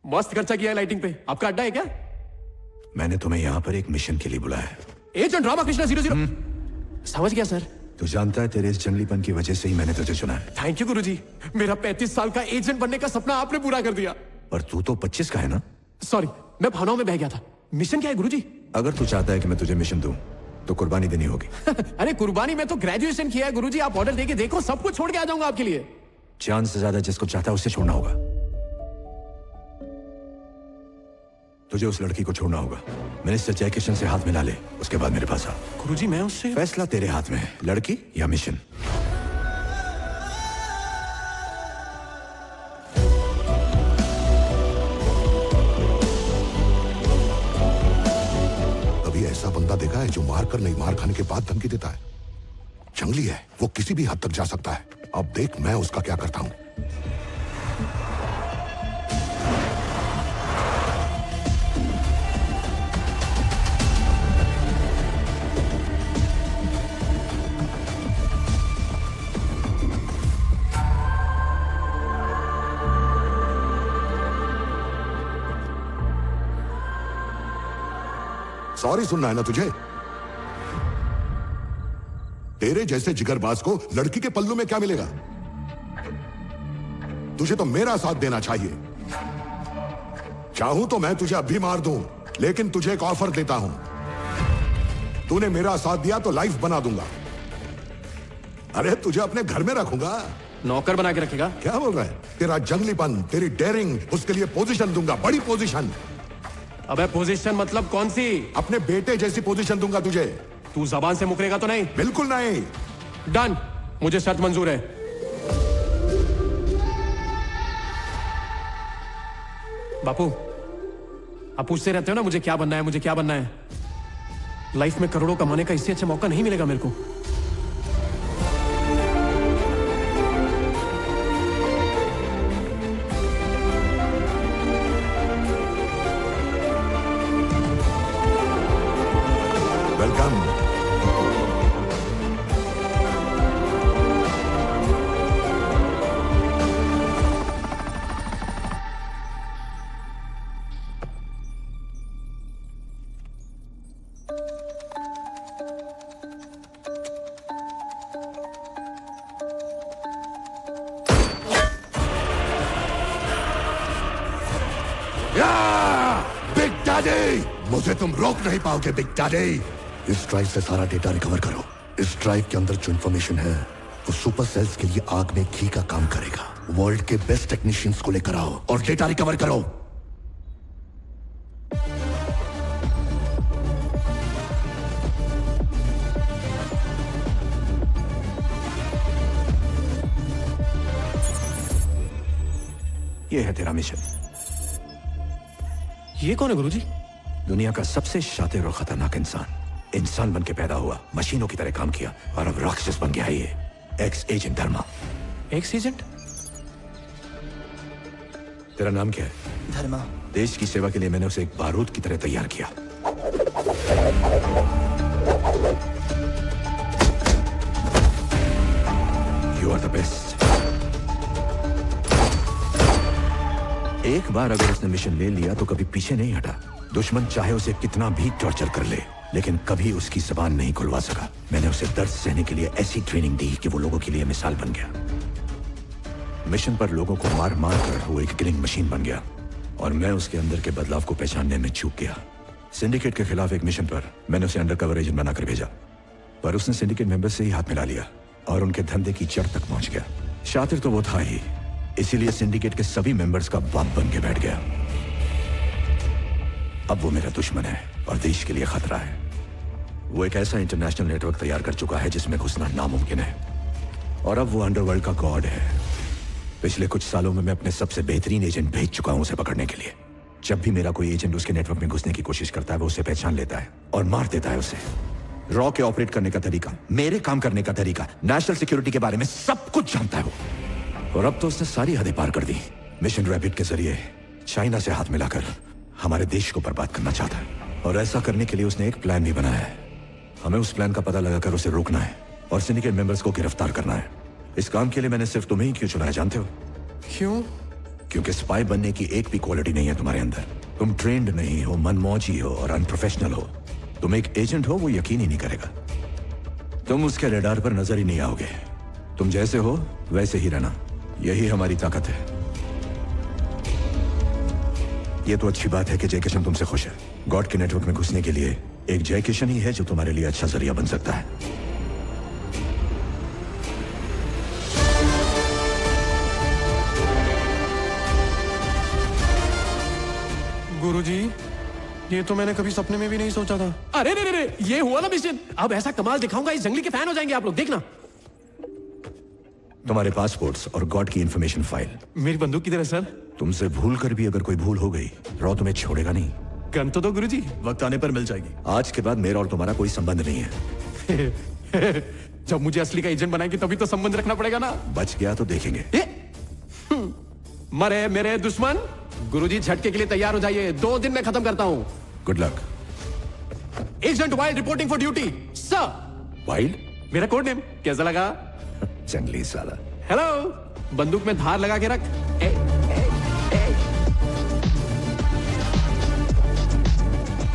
मस्त खर्चा किया है लाइटिंग पे। आपका अड्डा है क्या? मैंने तुम्हें यहाँ पर एक मिशन के लिए बुलाया है। एजेंट रामाकृष्ण 00। समझ गया सर। तू जानता है तेरे इस जंगलीपन की वजह से ही मैंने तुझे चुना है। थैंक यू गुरुजी। मेरा 35 साल का एजेंट बनने का सपना आपने पूरा कर दिया। पर तू तो 25 का है ना? सॉरी, मैं भावनाओं में बह गया था। मिशन क्या है गुरुजी? अगर तू चाहता है कि मैं तुझे मिशन दूं तो कुर्बानी देनी होगी। अरे कुर्बानी में तो ग्रेजुएशन किया है गुरुजी। आप ऑर्डर देके देखो, सब कुछ छोड़ के आ जाऊंगा आपके लिए। जान से ज्यादा जिसको चाहता है उसे छोड़ना होगा। तुझे उस लड़की को छोड़ना होगा। मिनिस्टर जयकिशन से हाथ मिला ले, उसके बाद मेरे पास आ। गुरुजी मैं उससे... फैसला तेरे हाथ में है, लड़की या मिशन। अभी ऐसा बंदा देखा है जो मार कर नहीं, मार खाने के बाद धमकी देता है? जंगली है, वो किसी भी हद तक जा सकता है। अब देख मैं उसका क्या करता हूं। सॉरी सुनना है ना तुझे? तेरे जैसे जिगरबाज को लड़की के पल्लू में क्या मिलेगा? तुझे तो मेरा साथ देना चाहिए। चाहूं तो मैं तुझे अभी मार दूं, लेकिन तुझे एक ऑफर देता हूं। तूने मेरा साथ दिया तो लाइफ बना दूंगा। अरे तुझे अपने घर में रखूंगा। नौकर बना के रखेगा? क्या बोल रहा है? तेरा जंगलीपन, तेरी डेयरिंग, उसके लिए पोजीशन दूंगा, बड़ी पोजीशन। अबे पोजीशन मतलब कौन सी? अपने बेटे जैसी पोजीशन दूंगा तुझे। तू जबान से मुकरेगा तो नहीं? बिल्कुल नहीं। डन, मुझे शर्त मंजूर है। बापू, आप पूछते रहते हो ना मुझे क्या बनना है, मुझे क्या बनना है। लाइफ में करोड़ों कमाने का इससे अच्छा मौका नहीं मिलेगा मेरे को। वेलकम। बिग डैडी, मुझे तुम रोक नहीं पाओगे बिग डैडी। इस ड्राइव से सारा डेटा रिकवर करो। इस ड्राइव के अंदर जो इंफॉर्मेशन है वो सुपर सेल्स के लिए आग में घी का काम करेगा। वर्ल्ड के बेस्ट टेक्नीशियंस को लेकर आओ और डेटा रिकवर करो। ये है तेरा मिशन। ये कौन है गुरुजी? दुनिया का सबसे शातिर और खतरनाक इंसान बन के पैदा हुआ, मशीनों की तरह काम किया और अब राक्षस बन गया है ये। Ex agent Dharma. Ex agent? तेरा नाम क्या है? धर्मा। देश की सेवा के लिए मैंने उसे एक बारूद की तरह तैयार किया। You are the best. एक बार अगर उसने मिशन ले लिया तो कभी पीछे नहीं हटा। दुश्मन चाहे उसे कितना भी टॉर्चर कर ले, लेकिन कभी उसकी जबान नहीं खुलवा सका। मैंने उसे दर्द सहने के लिए ऐसी ट्रेनिंग दी कि वो लोगों के लिए मिसाल बन गया। मिशन पर लोगों को मार मार कर वो एक किलिंग मशीन बन गया और मैं उसके अंदर के बदलाव को पहचानने में चूक गया। सिंडिकेट के खिलाफ एक मिशन पर मैंने उसे अंडरकवर एजेंट बनाकर भेजा, पर उसने सिंडिकेट मेंबर्स से ही हाथ मिला लिया और उनके धंधे की जड़ तक पहुंच गया। शातिर तो वो था ही, इसीलिए सिंडिकेट के सभी मेंबर्स का बाप बन के बैठ गया। अब वो मेरा दुश्मन है और देश के लिए खतरा है। वो एक ऐसा इंटरनेशनल नेटवर्क तैयार कर चुका है जिसमें घुसना नामुमकिन है। और अब वो अंडरवर्ल्ड का गॉड है। पिछले कुछ सालों में मैं अपने सबसे बेहतरीन एजेंट भेज चुका हूं उसे पकड़ने के लिए। जब भी मेरा कोई एजेंट उसके नेटवर्क में घुसने की कोशिश करता है वो उसे पहचान लेता है और मार देता है उसे। रॉ के ऑपरेट करने का तरीका, मेरे काम करने का तरीका, नेशनल सिक्योरिटी के बारे में सब कुछ जानता है वो। और अब तो उसने सारी हदें पार कर दी। मिशन रैपिड के जरिए चाइना से हाथ मिलाकर हमारे देश को बर्बाद करना चाहता है। और ऐसा करने के लिए उसने एक प्लान भी बनाया है। हमें उस प्लान का पता लगाकर उसे रोकना है और सिंडिकेट मेंबर्स को गिरफ्तार करना है। इस काम के लिए मैंने सिर्फ तुम्हें ही क्यों चुना है जानते हो? क्यों? क्योंकि स्पाई बनने की एक भी क्वालिटी नहीं है तुम्हारे अंदर। तुम ट्रेंड नहीं हो, मनमौजी हो और अनप्रोफेशनल हो। तुम एक एजेंट हो वो यकीन ही नहीं करेगा। तुम उसके रडार पर नजर ही नहीं आओगे। तुम जैसे हो वैसे ही रहना, यही हमारी ताकत है। ये तो अच्छी बात है कि जय किशन तुमसे खुश है। गॉड के नेटवर्क में घुसने के लिए एक जय किशन ही है जो तुम्हारे लिए अच्छा जरिया बन सकता है। गुरुजी, ये तो मैंने कभी सपने में भी नहीं सोचा था। अरे रे रे रे, ये हुआ ना मिशन। अब ऐसा कमाल दिखाऊंगा, इस जंगली के फैन हो जाएंगे आप लोग, देखना। तुम्हारे पासपोर्ट्स और गॉड की इंफॉर्मेशन फाइल। मेरी बंदूक किधर है सर? तुमसे भूल कर भी अगर कोई भूल हो गई, रॉ तुम्हें छोड़ेगा नहीं। गन तो दो गुरुजी, वक्त आने पर मिल जाएगी। आज के बाद मेरा और तुम्हारा कोई संबंध नहीं है। जब मुझे असली का एजेंट बनाएंगे तभी तो संबंध रखना पड़ेगा ना। बच गया तो देखेंगे। मरे मेरे दुश्मन। गुरुजी झटके के लिए तैयार हो जाइए, 2 दिन में खत्म करता हूँ। Good luck. Agent wild reporting for duty sir. Wild? मेरा कोड नेम। कैसा लगा? जंगली साला। हेलो, बंदूक में धार लगा के रख।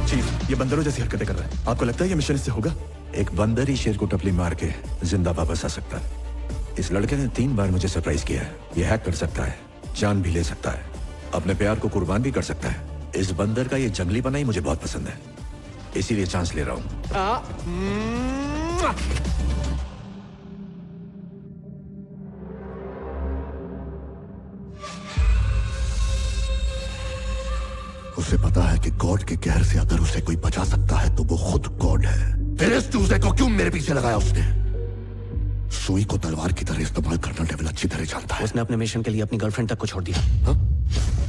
चीफ, ये बंदरों जैसी हरकतें कर रहा है। आपको लगता है ये मिशन इससे होगा? एक बंदर ही शेर को टपली मार के जिंदा वापस आ सकता है। इस लड़के ने 3 बार मुझे सरप्राइज किया है। ये हैक कर सकता है, जान भी ले सकता है, अपने प्यार को कुर्बान भी कर सकता है। इस बंदर का ये जंगली पना ही मुझे बहुत पसंद है, इसीलिए चांस ले रहा हूं। उसे पता है कि गॉड के कहर से अगर उसे कोई बचा सकता है तो वो खुद गॉड है। फिर इस चूजे को क्यों मेरे पीछे लगाया उसने? सुई को तलवार की तरह इस्तेमाल करना डेविल अच्छी तरह जानता है। उसने अपने मिशन के लिए अपनी गर्लफ्रेंड तक को छोड़ दिया। हा?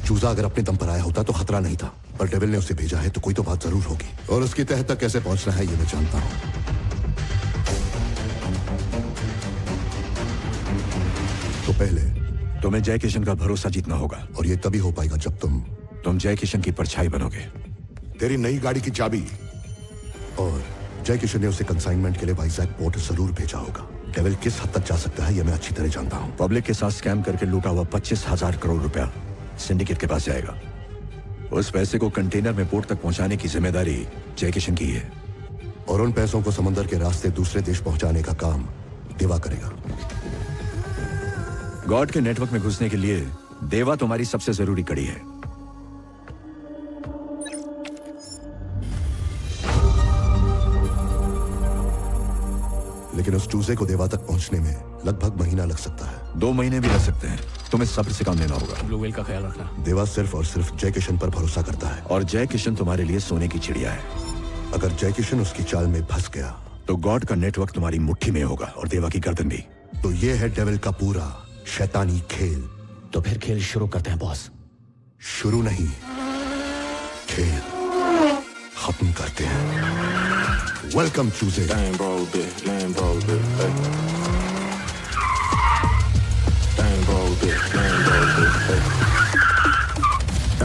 चूजा अगर अपने दम पर आया होता तो खतरा नहीं था, पर डेविल ने उसे भेजा है तो कोई तो बात जरूर होगी। और उसकी तह तक कैसे पहुंचना है ये मैं जानता हूं। तो पहले तुम्हें जय किशन का भरोसा जीतना होगा, और ये तभी हो पाएगा जब तुम जय किशन की परछाई बनोगे। तेरी नई गाड़ी की चाबी। और जय किशन ने उसे कंसाइनमेंट के लिए वाइजैक पोर्ट जरूर भेजा होगा। डेविल किस हद तक जा सकता है ये मैं अच्छी तरह जानता हूं। पब्लिक के साथ स्कैम करके लूटा हुआ 25,000 करोड़ रुपया सिंडिकेट के पास जाएगा। उस पैसे को कंटेनर में पोर्ट तक पहुंचाने की जिम्मेदारी जय किशन की है। और उन पैसों को समंदर के रास्ते दूसरे देश पहुंचाने का काम देवा करेगा। गॉड के नेटवर्क में घुसने के लिए देवा तुम्हारी सबसे जरूरी कड़ी है। लेकिन उस चूजे को देवा तक पहुंचने में लगभग महीना लग सकता है। 2 महीने भी लग सकते हैं। तुम्हें सब्र से काम लेना होगा। ब्लू व्हेल का ख्याल रखना। देवा सिर्फ और सिर्फ जय किशन पर भरोसा करता है। और जय किशन तुम्हारे लिए सोने की चिड़िया है। अगर जय किशन उसकी चाल में फंस गया तो गॉड का नेटवर्क तुम्हारी मुट्ठी में होगा और देवा की गर्दन भी। तो ये है डेविल का पूरा शैतानी खेल। तो फिर खेल शुरू करते हैं बॉस। शुरू नहीं, खेल खत्म करते हैं। वेलकम चूजे।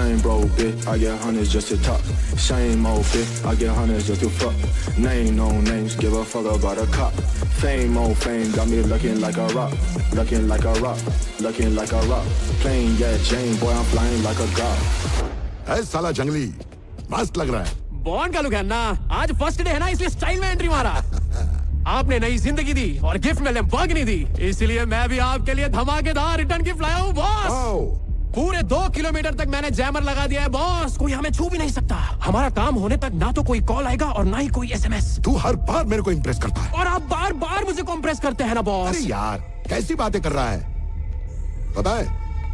Ain't broke, bitch. I get hundreds just to talk. Same old bitch. I get hundreds just to fuck. Name no names. Give a fuck about a cop. Fame on fame. Got me looking like a rock. Looking like a rock. Looking like a rock. Plain yeah, Jane. Boy, I'm flying like a god. है साला जंगली, मस्त लग रहा है। Bond का look है ना। आज फर्स्ट डे है ना, इसलिए स्टाइल में एंट्री मारा। आपने नई जिंदगी दी और गिफ्ट में लैम्बोर्गिनी दी, इसलिए मैं भी आपके लिए धमाकेदार रिटर्न गिफ्ट लाया हूँ बॉस। पूरे 2 किलोमीटर तक मैंने जैमर लगा दिया है बॉस। कोई हमें छू भी नहीं सकता। हमारा काम होने तक ना तो कोई कॉल आएगा और ना ही कोई SMS। तू हर बार मेरे को इम्प्रेस करता है। और आप बार बार मुझे कॉम्प्रेस करते हैं ना बॉस। अरे यार, कैसी बातें कर रहा है? पता है,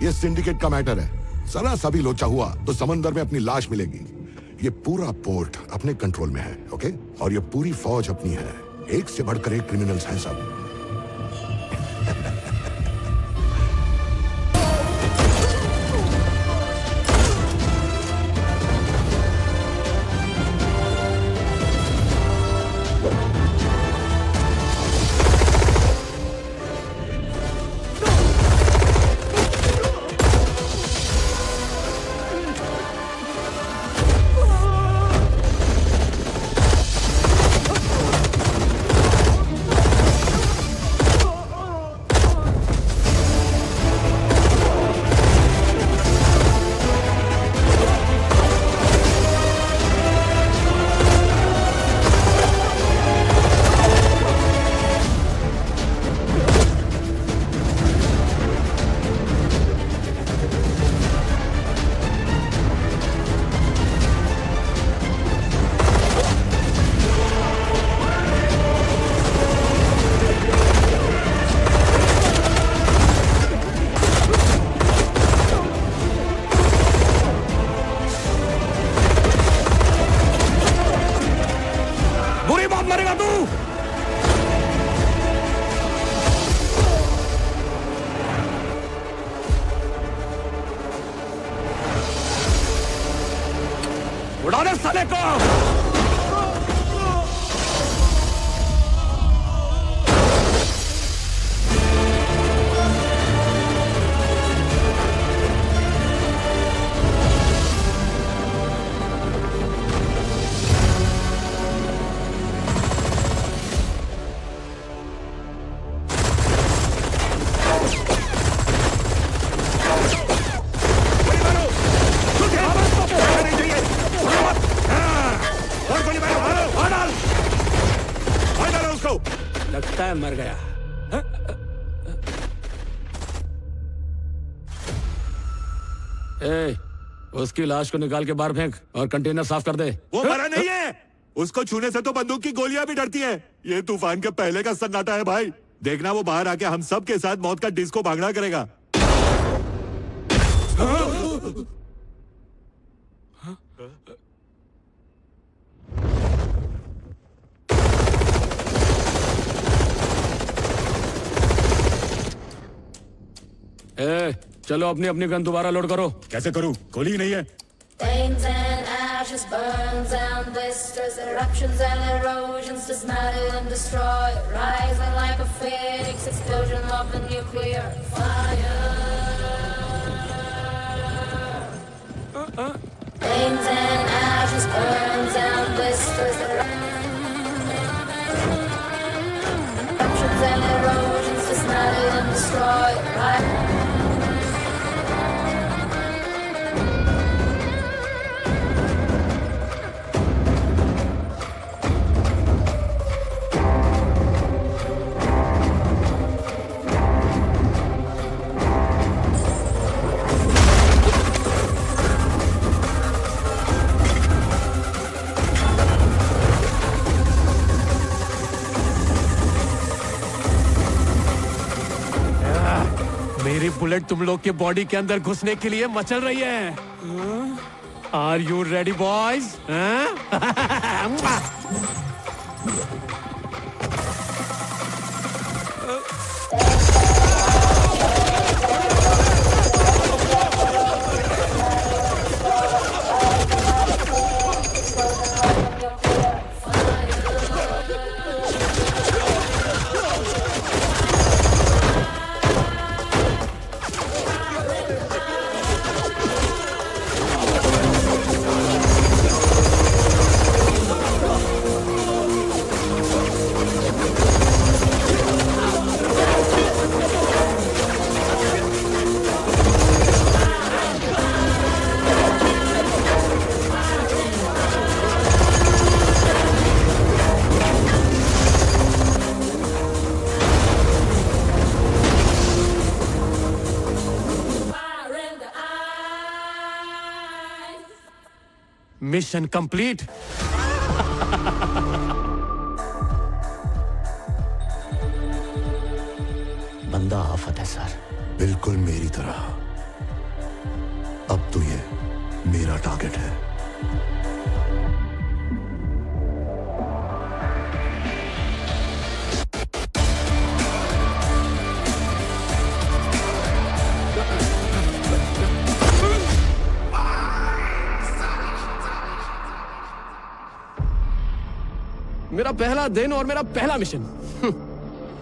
ये सिंडिकेट का मैटर है। जरा सा भी लोचा हुआ तो समंदर में अपनी लाश मिलेगी। ये पूरा पोर्ट अपने कंट्रोल में है, ओके? और ये पूरी फौज अपनी है। एक से बढ़कर एक क्रिमिनल्स हैं सब। उड़ा दे साले को। लगता है मर गया। ए, उसकी लाश को निकाल के बाहर फेंक और कंटेनर साफ कर दे। वो मरा नहीं है। उसको छूने से तो बंदूक की गोलियां भी डरती हैं। ये तूफान के पहले का सन्नाटा है भाई। देखना वो बाहर आके हम सब के साथ मौत का डिस्को भांगड़ा करेगा। ए, चलो अपनी अपनी गन दोबारा लोड करो। कैसे करूं? गोली ही नहीं है। Flames and ashes, burns and blisters, eruptions and erosions, dismantle and destroy, rising like a phoenix, explosion of a nuclear fire. Flames and ashes, burns and blisters, eruptions and erosions, dismantle and destroy, rising. मेरी bullet तुम लोग के body के अंदर घुसने के लिए मचल रही है। Are you ready boys? Mission complete. बंदा आफत है सर। बिल्कुल मेरी तरह। अब तो ये मेरा टारगेट है। मेरा पहला दिन और मेरा पहला मिशन।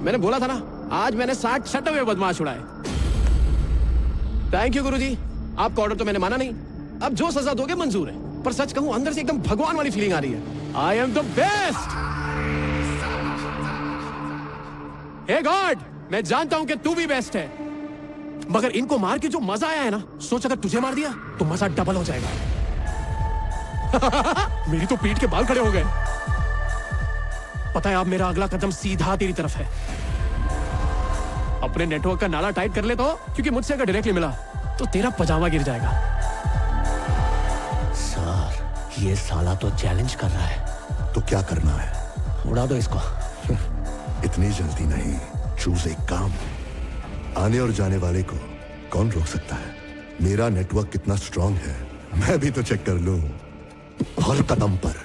मैंने बोला था ना, आज मैंने 60 सटे हुए बदमाश उड़ाए। थैंक यू गुरुजी। आपका ऑर्डर तो मैंने माना नहीं। अब जो सजा दोगे मंजूर है, पर सच कहूं अंदर से एकदम भगवान वाली फीलिंग आ रही है। I am the best. Hey God, मैं जानता हूं कि तू भी बेस्ट है, मगर इनको मार के जो मजा आया है ना, सोच अगर तुझे मार दिया तो मजा डबल हो जाएगा। मेरी तो पीठ के बाल खड़े हो गए। पता है, अब मेरा अगला कदम सीधा तेरी तरफ है। अपने नेटवर्क का नाला टाइट कर ले तो, क्योंकि मुझसे अगर डायरेक्टली मिला तो तेरा पजामा गिर जाएगा। सर, ये साला तो चैलेंज कर रहा है। तो क्या करना है? उड़ा दो इसको। इतनी जल्दी नहीं। चूज एक काम। आने और जाने वाले को कौन रोक सकता है? मेरा नेटवर्क कितना स्ट्रांग है मैं भी तो चेक कर लूं। हर कदम पर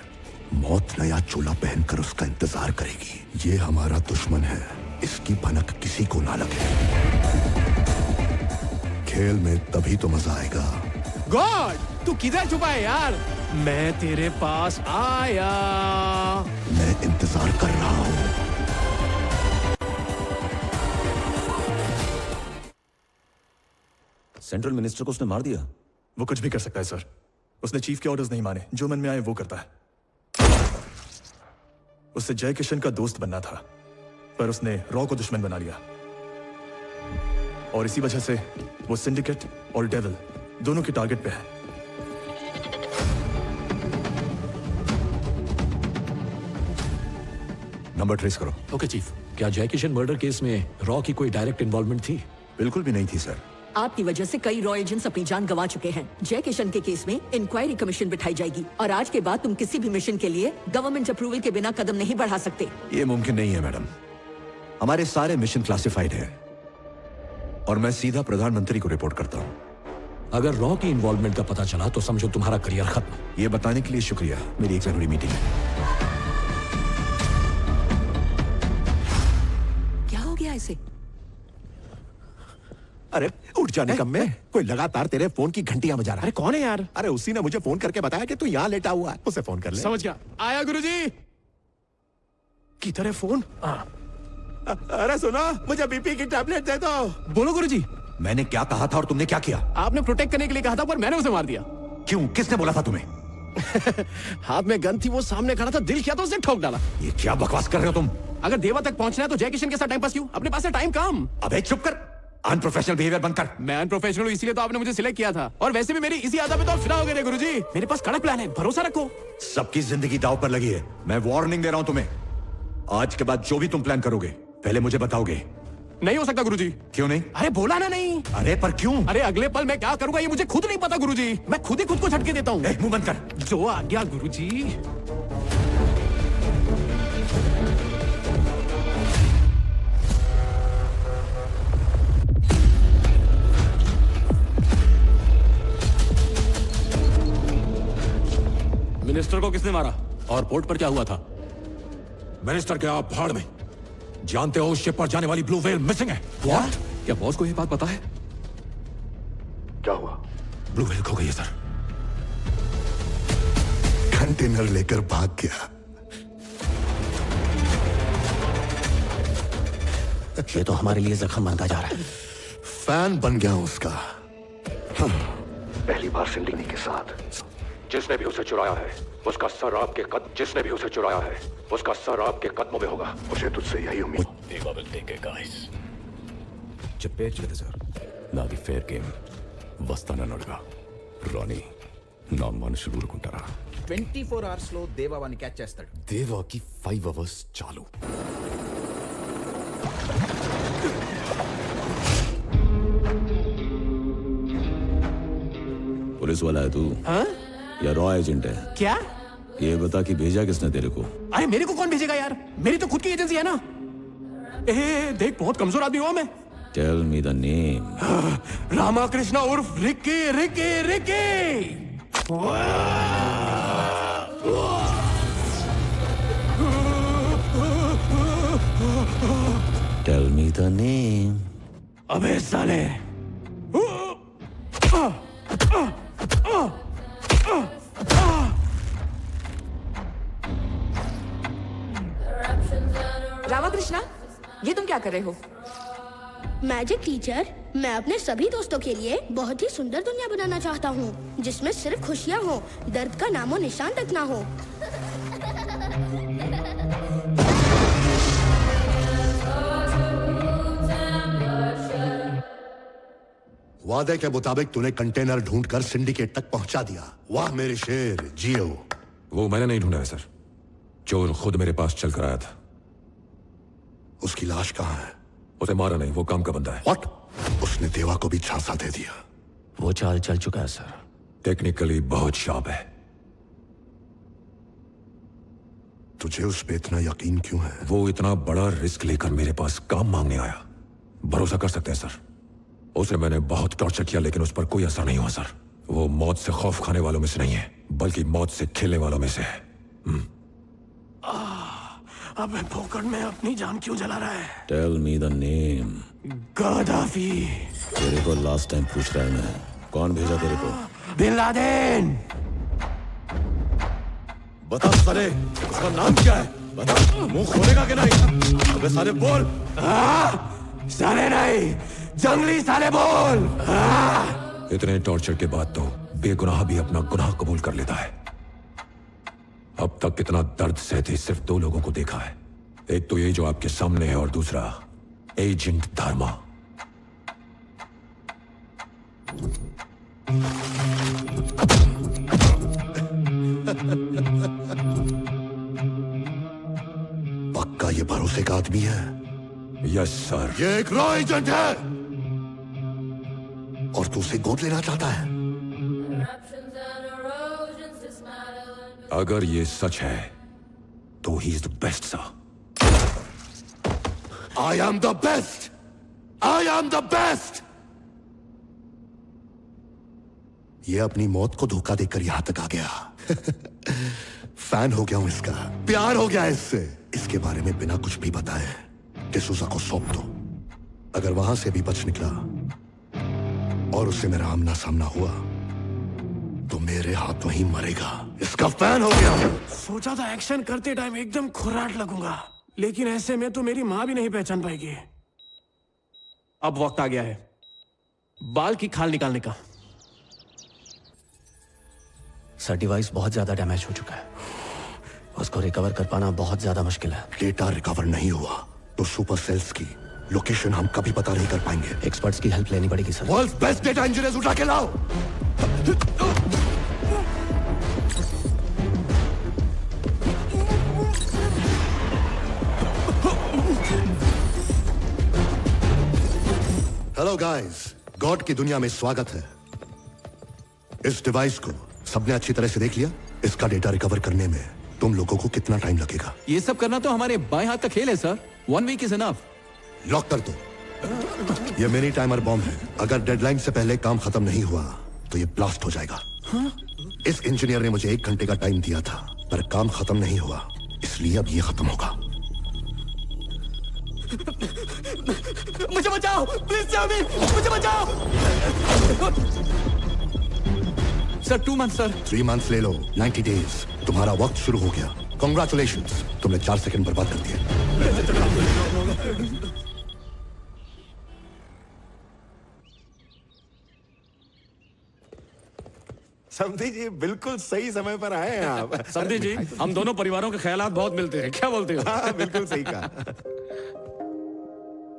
मौत नया चोला पहनकर उसका इंतजार करेगी। ये हमारा दुश्मन है, इसकी भनक किसी को ना लगे। खेल में तभी तो मजा आएगा। गॉड, तू किधर छुपा है यार? मैं तेरे पास आया। मैं इंतजार कर रहा हूं। सेंट्रल मिनिस्टर को उसने मार दिया। वो कुछ भी कर सकता है सर। उसने चीफ के ऑर्डर्स नहीं माने, जो मन में आए वो करता है। उससे जय किशन का दोस्त बनना था, पर उसने रॉ को दुश्मन बना लिया, और इसी वजह से वो सिंडिकेट और डेविल दोनों के टारगेट पे है। नंबर ट्रेस करो। Okay chief. क्या जय किशन मर्डर केस में रॉ की कोई डायरेक्ट इन्वॉल्वमेंट थी? बिल्कुल भी नहीं थी सर। आपकी वजह से कई रॉ एजेंट्स अपनी जान गंवा चुके हैं। जय किशन के केस में इंक्वायरी कमीशन बिठाई जाएगी और आज के बाद तुम किसी भी मिशन के लिए गवर्नमेंट अप्रूवल के बिना कदम नहीं बढ़ा सकते। ये मुमकिन नहीं है मैडम। हमारे सारे मिशन क्लासिफाइड हैं और मैं सीधा प्रधानमंत्री को रिपोर्ट करता हूं। अगर रॉ की इन्वॉल्वमेंट का पता चला तो समझो तुम्हारा करियर खत्म। ये बताने के लिए शुक्रिया। मेरी एक जरूरी मीटिंग है। क्या हो गया इसे? अरे उठ जाने कम में कोई लगातार तेरे फोन की घंटियां बजा रहा है। अरे कौन है यार? अरे उसी ने मुझे फोन करके बताया कि तू यहाँ लेटा हुआ है, उसे फोन कर ले। समझ गया। आया गुरुजी। किधर है फोन? अरे सुनो, मुझे बीपी की टैबलेट दे दो। बोलो गुरुजी। मैंने क्या कहा था और तुमने क्या किया? आपने प्रोटेक्ट करने के लिए कहा था, पर मैंने उसे मार दिया। क्यों? किसने बोला था तुम्हें? हाथ में गन थी, वो सामने खड़ा था, दिल किया तो उसे ठोक डाला। ये क्या बकवास कर रहे हो तुम? अगर देवा तक पहुंचना है तो जय किशन के साथ टाइम पास क्यों? अपने पास है टाइम कम। अबे चुप कर। अनप्रोफेशनल बिहेवियर बंद कर। मैं अनप्रोफेशनल हूं इसीलिए तो आपने मुझे सिलेक्ट किया था, और वैसे भी मेरी इसी आदत पे तो आप फिदा हो गए थे गुरुजी। मेरे पास कड़क प्लान है, भरोसा रखो। सबकी जिंदगी दांव पर लगी है। मैं वार्निंग दे रहा हूं तुम्हें। आज के बाद जो भी तुम प्लान करोगे पहले मुझे बताओगे। नहीं हो सकता गुरुजी। क्यों नहीं? अरे बोला ना नहीं। अरे पर क्यों? अरे अगले पल मैं क्या करूंगा ये मुझे खुद नहीं पता गुरुजी। मैं खुद ही खुद को झटके देता हूँ। मुंह बंद कर। जो आ गया गुरुजी। मिनिस्टर को किसने मारा और पोर्ट पर क्या हुआ था? मिनिस्टर के आप भाड़ में। जानते हो उस शिप पर जाने वाली ब्लू व्हेल मिसिंग है। What? क्या बॉस को ये बात पता है? क्या हुआ? ब्लू व्हेल खो गई है सर। कंटेनर लेकर भाग गया। ये तो हमारे लिए जख्म बनता जा रहा है। फैन बन गया उसका। पहली बार सिंडिनी के साथ। जिसने भी उसे चुराया है उसका सर आपके कदम जिसने भी उसे चुराया है उसका सर आपके कदमों में होगा। मुझे तुझसे यही उम्मीद। Deva will take it, guys. చెప్పేది సార్. నాది ఫేర్ గేమ్. వస్తానన్నాడుగా రాణి నా మనుషులు ఊరుకుంటారా? 24 hours లో దేవా వాన్ని క్యాచ్ చేస్తాడు. దేవాకి 5 hours చాలు. पुलिस वाला है तू? हाँ? या रॉ एजेंट है? क्या? ये बता कि भेजा किसने तेरे को? अरे मेरे को कौन भेजेगा यार? मेरी तो खुद की एजेंसी है ना। देख बहुत कमजोर आदमी हुआ मैं। Tell me the name. Ramakrishna उर्फ Ricky Ricky Ricky. Tell me the name. अबे साले। रामाकृष्णा, ये तुम क्या कर रहे हो? मैजिक टीचर, मैं अपने सभी दोस्तों के लिए बहुत ही सुंदर दुनिया बनाना चाहता हूँ जिसमें सिर्फ खुशियाँ हो, दर्द का नामो निशान तक ना हो। वादे के मुताबिक तूने कंटेनर ढूंढकर सिंडिकेट तक पहुंचा दिया। वाह मेरे शेर, जियो। वो मैंने नहीं ढूंढा है सर। चोर खुद मेरे पास चल कर आया था। उसकी लाश कहाँ है? उसे मारा नहीं, वो काम का बंदा है। What? उसने देवा को भी झांसा दे दिया। वो चाल चल चुका है सर। टेक्निकली बहुत शार्प है। तुझे उस पे इतना यकीन क्यों है? वो इतना बड़ा रिस्क लेकर मेरे पास काम मांगने आया। भरोसा कर सकते हैं सर। उसे मैंने बहुत टॉर्चर किया लेकिन उस पर कोई असर नहीं हुआ सर। वो मौत से खौफ खाने वालों में से नहीं है, बल्कि मौत से खेलने वालों में से है। अब फोकट में अपनी जान क्यों जला रहा है? Tell me the name. Gaddafi. तेरे को लास्ट टाइम पूछ रहा है मैं, कौन भेजा तेरे को? Bin Laden. बता साले, उसका नाम क्या है? बता, मुंह खोलेगा कि नहीं? अबे साले बोल। साले नहीं, जंगली साले बोल। इतने टॉर्चर के बाद तो बेगुनाह भी अपना गुनाह कबूल कर लेता है। अब तक कितना दर्द सहते सिर्फ दो लोगों को देखा है। एक तो ये जो आपके सामने है और दूसरा एजेंट धर्मा। पक्का ये भरोसे का आदमी है? Yes sir. ये एक रॉ एजेंट है और तू उसे गोद लेना चाहता है। अगर ये सच है तो he is the best sir. I am the best, I am the best. ये अपनी मौत को धोखा देकर यहां तक आ गया। फैन हो गया हूं इसका, प्यार हो गया इससे। इसके बारे में बिना कुछ भी बताए डिसूजा को सौंप दो। अगर वहां से भी बच निकला और उससे मेरा आमना सामना हुआ तो मेरे हाथों ही मरेगा। इसका फैन हो गया। सोचा था एक्शन करते टाइम एकदम खुराट लगूंगा, लेकिन ऐसे में तो मेरी मां भी नहीं पहचान पाएगी। अब वक्त आ गया है बाल की खाल निकालने का। सर डिवाइस बहुत ज्यादा डैमेज हो चुका है, उसको रिकवर कर पाना बहुत ज्यादा मुश्किल है। डेटा रिकवर नहीं हुआ तो सुपर सेल्स की लोकेशन हम कभी पता नहीं कर पाएंगे। एक्सपर्ट्स की हेल्प लेनी पड़ेगी sir. World's best data engineers उठा के लाओ। हेलो गाइस, गॉड की दुनिया में स्वागत है। इस डिवाइस को सबने अच्छी तरह से देख लिया। इसका डेटा रिकवर करने में तुम लोगों को कितना टाइम लगेगा? ये सब करना तो हमारे बाएं हाथ का खेल है sir. 1 week is enough. Lock कर दो। ये मिनी टाइमर बॉम्ब है। अगर डेडलाइन से पहले काम खत्म नहीं हुआ तो ये ब्लास्ट हो जाएगा। इस इंजीनियर ने मुझे 1 घंटे का टाइम दिया था, पर काम खत्म नहीं हुआ, इसलिए अब ये खत्म होगा। मुझे बचाओ, प्लीज सेव मी, मुझे बचाओ। Sir 2 month sir. 3 मंथ्स ले लो, 90 डेज। तुम्हारा वक्त शुरू हो गया। कांग्रेचुलेशंस, तुमने 4 सेकंड बर्बाद कर दिए। समधी जी बिल्कुल सही समय पर आए हैं आप। समधी जी, हम दोनों परिवारों के ख्यालात बहुत मिलते हैं, क्या बोलते हो? हाँ, बिल्कुल सही कहा।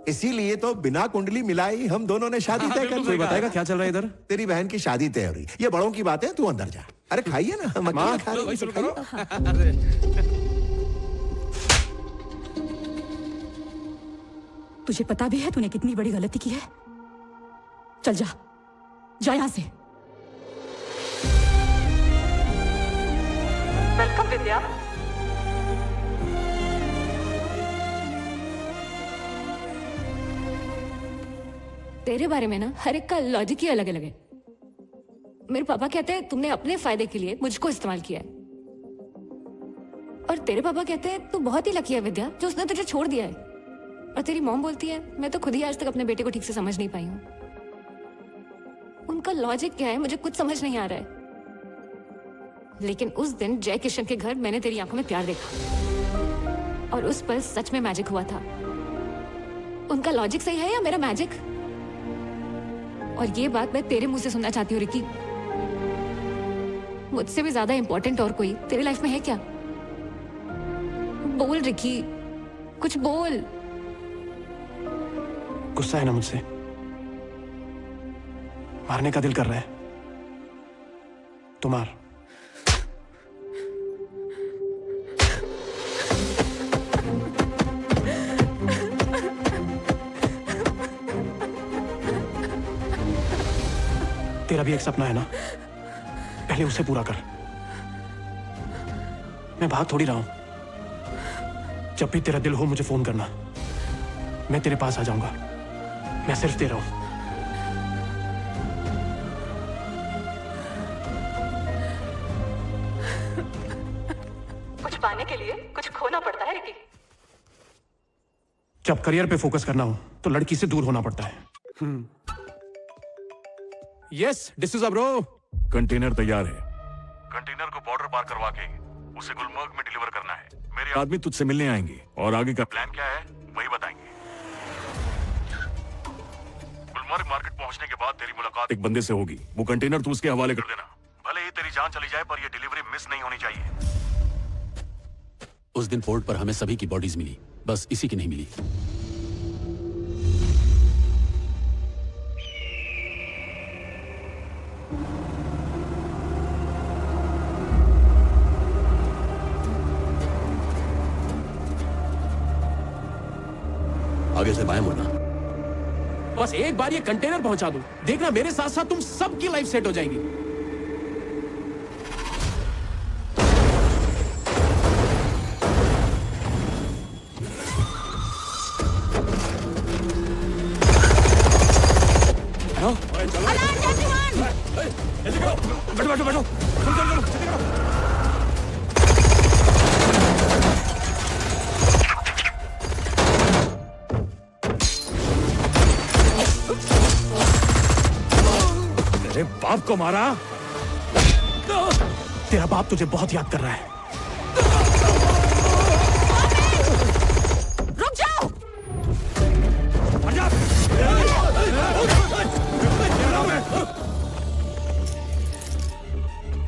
इसीलिए तो बिना कुंडली मिलाई हम दोनों ने शादी तय कर ली। कोई बताएगा क्या चल रहा है इधर? तेरी बहन की शादी तय हो रही। ये बड़ों की बात है, तू अंदर जा। अरे खाइए ना, हम अकेले खा रहे हैं। खाइए। तुझे पता भी है तूने कितनी बड़ी गलती की है? चल जा, जा यहां से। वेलकम विद्या। तेरे बारे में ना हर एक का लॉजिक ही अलग अलग है। मेरे पापा कहते हैं तुमने अपने फायदे के लिए मुझको इस्तेमाल किया है, और तेरे पापा कहते हैं तू बहुत ही लकी है विद्या जो उसने तुझे छोड़ दिया है। और तेरी मॉम बोलती है मैं तो खुद ही आज तक अपने बेटे को ठीक से समझ नहीं पाई हूं। उनका लॉजिक क्या है मुझे कुछ समझ नहीं आ रहा है। लेकिन उस दिन जय किशन के घर मैंने तेरी आंखों में प्यार देखा, और उस पल सच में मैजिक हुआ था। उनका लॉजिक सही है या मेरा मैजिक? और ये बात मैं तेरे मुंह से सुनना चाहती हूँ रिकी। मुझसे भी ज्यादा इंपॉर्टेंट और कोई तेरी लाइफ में है क्या? बोल रिकी, कुछ बोल। गुस्सा है ना मुझसे? मारने का दिल कर रहा है तो मार। तेरा भी एक सपना है ना, पहले उसे पूरा कर। मैं भाग थोड़ी रहा हूं। जब भी तेरा दिल हो मुझे फोन करना, मैं तेरे पास आ जाऊंगा। मैं सिर्फ तेरा हूं। कुछ पाने के लिए कुछ खोना पड़ता है रिकी। जब करियर पे फोकस करना हो तो लड़की से दूर होना पड़ता है। Yes D'Souza bro. कंटेनर तैयार है। कंटेनर को बॉर्डर पार करवा के उसे गुलमर्ग में डिलीवर करना है। मेरे आदमी तुझसे मिलने आएंगे और आगे का प्लान क्या है वही बताएंगे। गुलमर्ग मार्केट पहुंचने के बाद तेरी मुलाकात एक बंदे से होगी। वो कंटेनर तू उसके हवाले कर देना। भले ही तेरी जान चली जाए पर ये डिलीवरी मिस नहीं होनी चाहिए। उस दिन पोर्ट पर हमें सभी की बॉडीज मिली, बस इसी की नहीं मिली। आगे से बाएं मुड़ना। बस एक बार ये कंटेनर पहुंचा दूं, देखना मेरे साथ साथ तुम सबकी लाइफ सेट हो जाएगी। बैठो बैठो बैठो, चलो चलो तेरे बाप को मारा? तेरा बाप तुझे बहुत याद कर रहा है। रुक जाओ।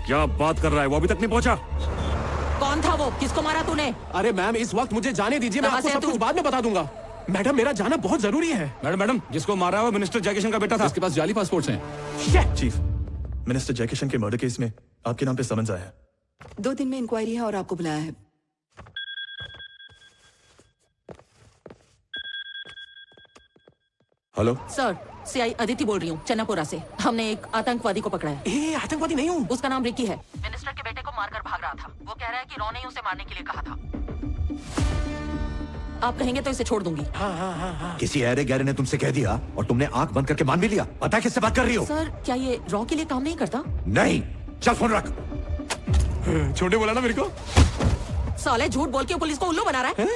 क्या बात कर रहा है? वो अभी तक नहीं पहुंचा। कौन था वो? किसको मारा तूने? अरे मैम, इस वक्त मुझे जाने दीजिए, मैं आपको सब कुछ बाद में बता दूंगा। मैडम, मेरा जाना बहुत जरूरी है। मैडम, जिसको मारा है वो मिनिस्टर जयकिशन का बेटा था। इसके पास जाली पासपोर्ट्स हैं। चीफ, मिनिस्टर जयकिशन के मर्डर केस में आपके नाम पे समन्स आया है। 2 दिन में इंक्वायरी है और आपको बुलाया है। हेलो सर, सीआई अदिति बोल रही हूँ, चन्नापुरा से। हमने एक आतंकवादी को पकड़ा है। आतंकवादी नहीं हूँ। उसका नाम रिकी है। मिनिस्टर के बेटे को मारकर भाग रहा था। वो कह रहा है कि रॉ ने उसे मारने के लिए कहा था। आप कहेंगे तो इसे छोड़ दूंगी। हाँ। किसी अरे गहरे ने तुमसे कह दिया और तुमने आंख बंद करके मान भी लिया। पता है किससे बात कर रही हो? सर, क्या ये रॉ के लिए काम नहीं करता? नहीं, चल फोन रख। छोटे बोला ना मेरे को। साले झूठ बोल के पुलिस को उल्लू बना रहा है।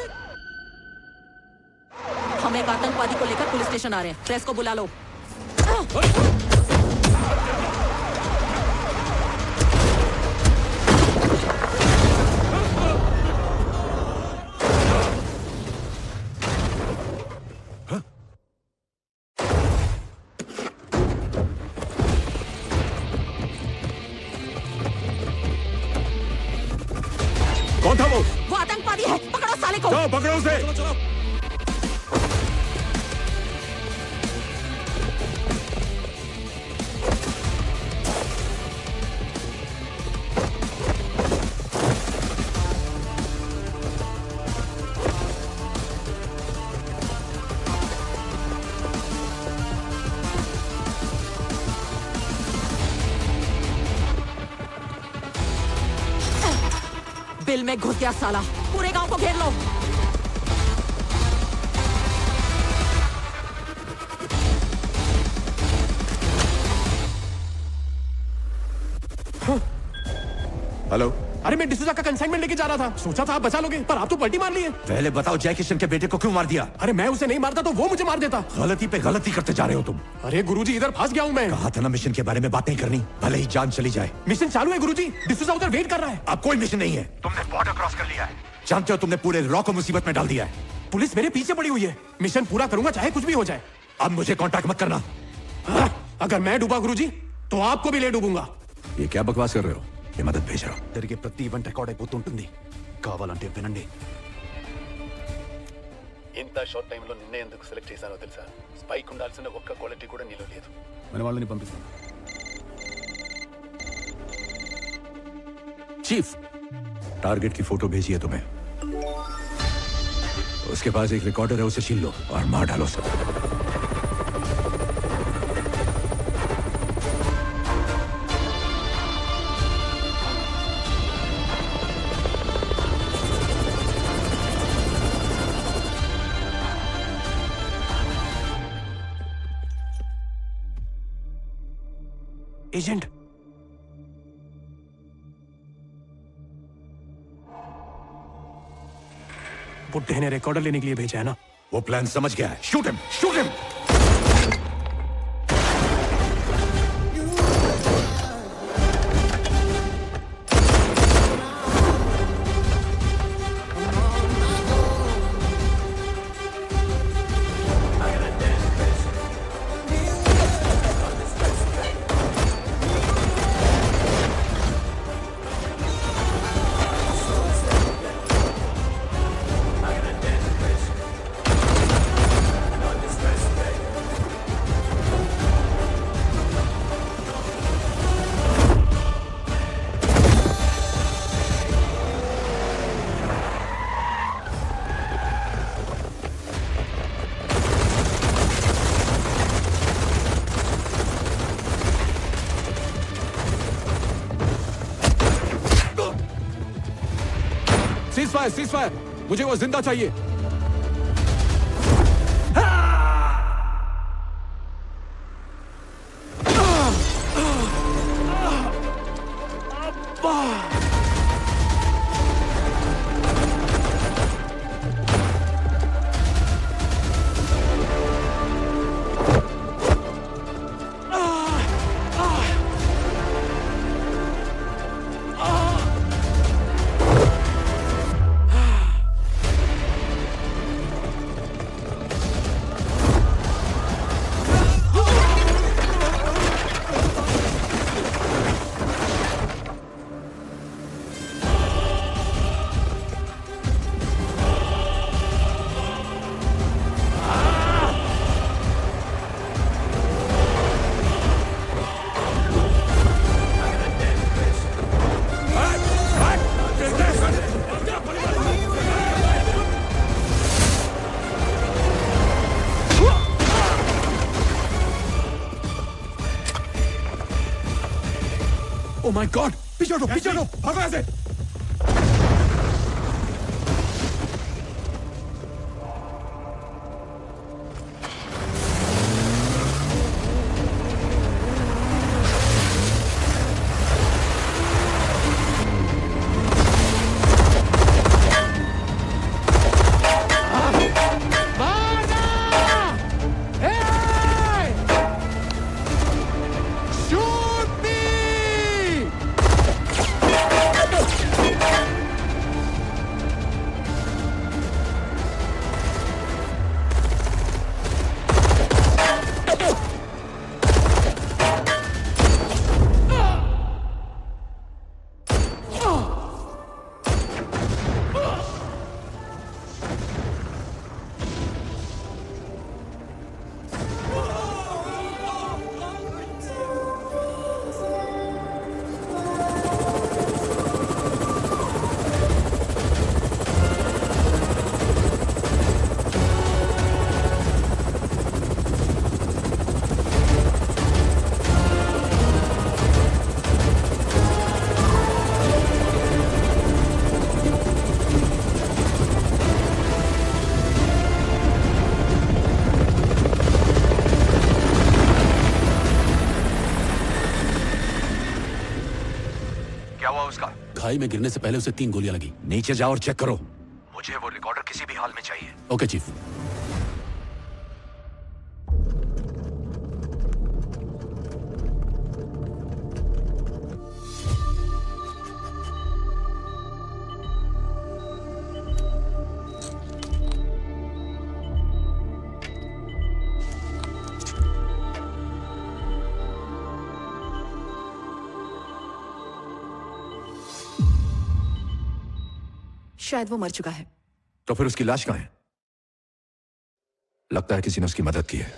हम एक आतंकवादी को लेकर पुलिस स्टेशन आ रहे हैं। प्रेस को बुला लो। कौन था वो? वो आतंकवादी है। पकड़ो साले को। जाओ पकड़ो उसे। चलो। बिल में घुस गया साला। पूरे गांव को घेर लो। हेलो। अरे मैं डिसूजा का कंसाइनमेंट लेके जा रहा था। सोचा था आप बचा लोगे, पर आप तो पलटी मार लिए। पहले बताओ जय किशन के बेटे को क्यों मार दिया? अरे मैं उसे नहीं मारता तो वो मुझे मार देता। गलती पे गलती करते जा रहे हो तुम। अरे गुरुजी, इधर फंस गया हूँ मैं। कहा था ना मिशन के बारे में बात नहीं करनी, भले ही जान चली जाए। मिशन चालू है गुरुजी, डिसूजा उधर वेट कर रहा है। अब कोई मिशन नहीं है। तुमने बॉर्डर क्रॉस कर लिया है। जानते हो तुमने पूरे रॉ को मुसीबत में डाल दिया है। पुलिस मेरे पीछे पड़ी हुई है। मिशन पूरा करूंगा चाहे कुछ भी हो जाए। अब मुझे कांटेक्ट मत करना। अगर मैं डूबा गुरुजी तो आपको भी ले डूबूंगा। ये क्या बकवास कर रहे हो? ये मदद भेज रहा हूं। జరిగే ప్రతి ఈవెంట్ రికార్డ్ అయిపోతుంటుంది. కావాలంటే వినండి. ఇంత షార్ట్ టైంలో నిన్నే ఎందుకు సెలెక్ట్ చేశానో తెలుసా? స్పైక్ ఉండాల్సిన ఒక్క క్వాలిటీ కూడా నీలో లేదు. మన వాళ్ళని పంపిస్తాను. चीफ, टारगेट की फोटो भेजी है तुम्हें। उसके पास एक रिकॉर्डर है, उसे छीन लो और मार डालो सब। एजेंट, बुड्ढे ने रिकॉर्डर लेने के लिए भेजा है ना? वो प्लान समझ गया है। Shoot him, shoot him. Cease fire, मुझे वो जिंदा चाहिए। Oh my God! पीछे हटो, भागो ऐसे। खाई में गिरने से पहले उसे 3 गोलियां लगी। नीचे जाओ और चेक करो। मुझे वो रिकॉर्डर किसी भी हाल में चाहिए। Okay chief. शायद वो मर चुका है। तो फिर उसकी लाश कहाँ है? लगता है किसी ने उसकी मदद की है।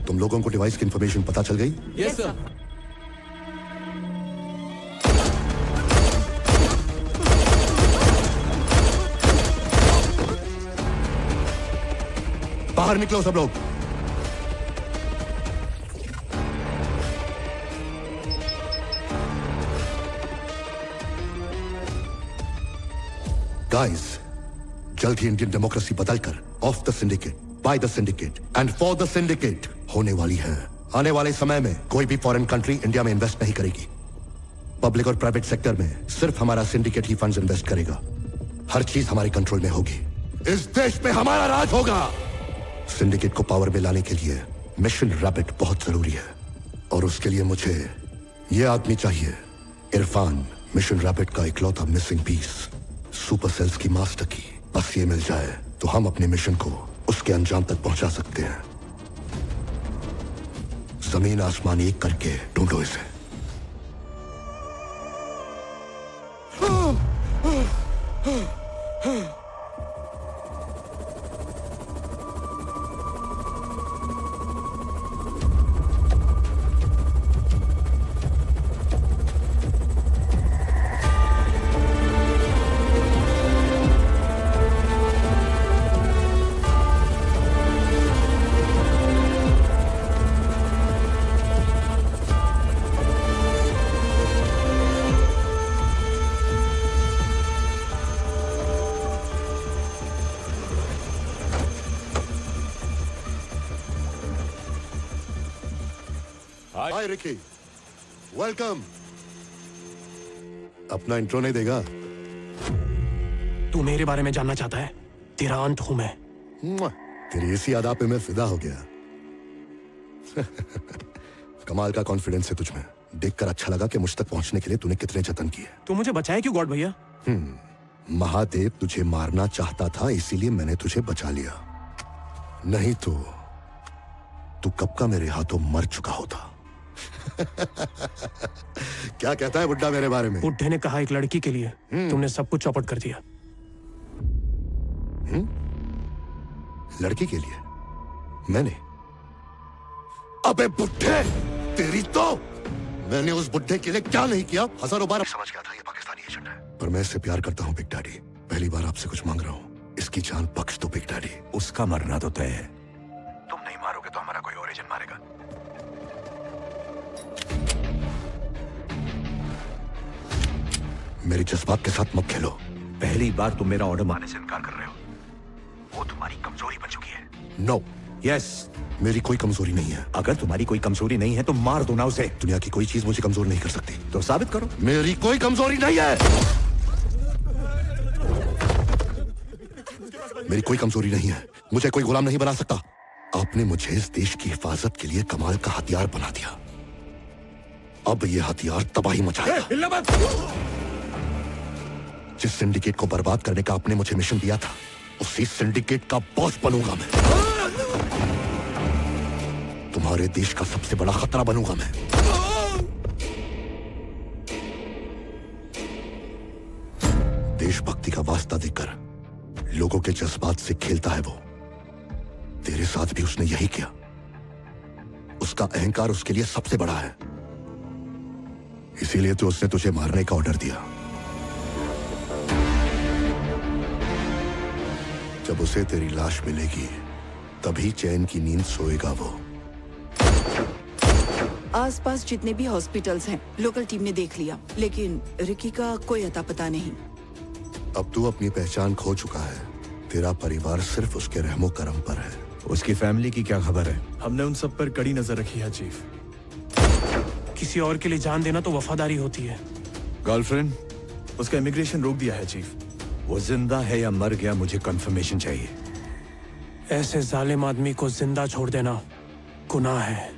तुम लोगों को डिवाइस की इंफॉर्मेशन पता चल गई? Yes sir. बाहर निकलो सब लोग। गाइस, जल्द ही इंडियन डेमोक्रेसी बदलकर of the syndicate, by the syndicate and for the syndicate होने वाली है। आने वाले समय में कोई भी फॉरेन कंट्री इंडिया में इन्वेस्ट नहीं करेगी। पब्लिक और प्राइवेट सेक्टर में सिर्फ हमारा सिंडिकेट ही फंड्स इन्वेस्ट करेगा। हर चीज हमारे कंट्रोल में होगी। इस देश में हमारा राज होगा। सिंडिकेट को पावर में लाने के लिए मिशन रैपिड बहुत जरूरी है और उसके लिए मुझे यह आदमी चाहिए, इरफान, मिशन रैपिड का इकलौता मिसिंग पीस, सुपर सेल्स की मास्टर की। बस ये मिल जाए तो हम अपने मिशन को उसके अंजाम तक पहुंचा सकते हैं। जमीन आसमान एक करके ढूंढो इसे। हाय रिकी, वेलकम। अपना इंट्रो नहीं देगा? तू मेरे बारे में जानना चाहता है? तेरा अंत हूं मैं। तेरी इसी अदा पे मैं फिदा हो गया। कमाल का कॉन्फिडेंस है तुझमें। देखकर अच्छा लगा कि मुझ तक पहुंचने के लिए तूने कितने जतन किए। तू मुझे बचाए क्यों गॉड भैया? महादेव तुझे मारना चाहता था, इसीलिए मैंने तुझे बचा लिया। नहीं तो तू कब का मेरे हाथों मर चुका होता। क्या कहता है बुड्ढा मेरे बारे में? बुड्ढे ने कहा एक लड़की के लिए तुमने सब कुछ चौपट कर दिया। लड़की के लिए मैंने? अबे बुड्ढे, तेरी तो मैंने उस बुड्ढे के लिए क्या नहीं किया। हजारों बार समझ गया था ये पाकिस्तानी एजेंट है, पर मैं इससे प्यार करता हूँ बिग डैडी। पहली बार आपसे कुछ मांग रहा हूँ, इसकी जान बख्श दो बिग डैडी। उसका मरना तो तय है। तुम नहीं मारोगे तो हमारा कोई और एजेंट मारेगा। मेरी जज्बात के साथ मत खेलो। पहली बार तुम मेरा ऑर्डर मानने से इनकार कर रहे हो। वो तुम्हारी कमजोरी बन चुकी है। नो। यस। मेरी कोई कमजोरी नहीं है। अगर तुम्हारी कोई कमजोरी नहीं है तो मार दो ना उसे। दुनिया की कोई चीज मुझे कमजोर नहीं कर सकती। तो साबित करो। मेरी कोई कमजोरी नहीं है। मेरी कोई कमजोरी नहीं है। मुझे कोई गुलाम नहीं बना सकता। आपने मुझे इस देश की हिफाजत के लिए कमाल का हथियार बना दिया। अब यह हथियार तबाही मचाएगा। जिस सिंडिकेट को बर्बाद करने का आपने मुझे मिशन दिया था, उसी सिंडिकेट का बॉस बनूंगा मैं। तुम्हारे देश का सबसे बड़ा खतरा बनूंगा मैं। देशभक्ति का वास्ता देकर लोगों के जज्बात से खेलता है वो। तेरे साथ भी उसने यही किया। उसका अहंकार उसके लिए सबसे बड़ा है, इसीलिए तो उसने तुझे मारने का ऑर्डर दिया। जब उसे तेरी लाश मिलेगी तभी चैन की नींद सोएगा वो। आसपास जितने भी हॉस्पिटल्स हैं लोकल टीम ने देख लिया, लेकिन रिकी का कोई अता पता नहीं। अब तू अपनी पहचान खो चुका है। तेरा परिवार सिर्फ उसके रहमो करम पर है। उसकी फैमिली की क्या खबर है? हमने उन सब पर कड़ी नजर रखी है चीफ। किसी और के लिए जान देना तो वफादारी होती है। गर्लफ्रेंड? उसका इमिग्रेशन रोक दिया है चीफ। वो जिंदा है या मर गया, मुझे कंफर्मेशन चाहिए। ऐसे जालिम आदमी को जिंदा छोड़ देना गुनाह है।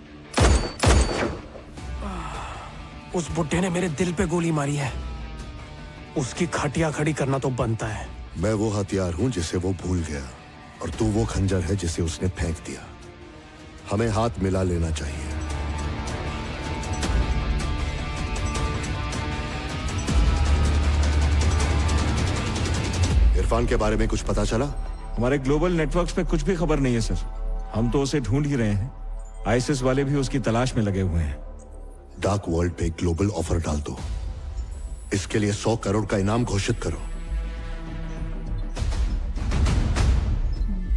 उस बुड्ढे ने मेरे दिल पे गोली मारी है, उसकी खटिया खड़ी करना तो बनता है। मैं वो हथियार हूं जिसे वो भूल गया, और तू वो खंजर है जिसे उसने फेंक दिया। हमें हाथ मिला लेना चाहिए। इरफान के बारे में कुछ पता चला? हमारे ग्लोबल नेटवर्क्स पे कुछ भी खबर नहीं है सर। हम तो उसे ढूंढ ही रहे हैं। आईएसएस वाले भी उसकी तलाश में लगे हुए हैं। डार्क वर्ल्ड पे ग्लोबल ऑफर डाल दो। इसके लिए 100 करोड़ का इनाम घोषित करो।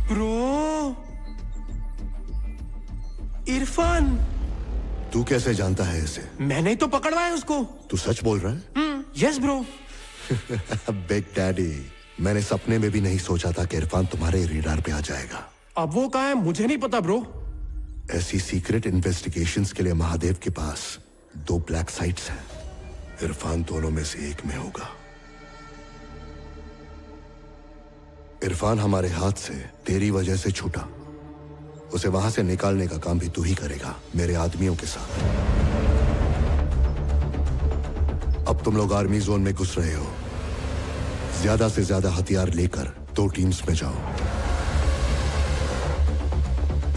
ब्रो, इरफान। तू कैसे जानता है इसे? मैंने ही तो पकड़वाया उसको। तू सच बोल रहा है? Yes bro. बिग डैडी, मैंने सपने में भी नहीं सोचा था कि इरफान तुम्हारे रेडार पे आ जाएगा। अब वो कहाँ है मुझे नहीं पता ब्रो। ऐसी सीक्रेट इन्वेस्टिगेशंस के लिए महादेव के पास 2 ब्लैक साइट्स हैं। इरफान दोनों में से एक में होगा। इरफान हमारे हाथ से तेरी वजह से छूटा। उसे वहां से निकालने का काम भी तू ही करेगा, मेरे आदमियों के साथ। अब तुम लोग आर्मी जोन में घुस रहे हो। ज्यादा से ज्यादा हथियार लेकर 2 टीम्स में जाओ।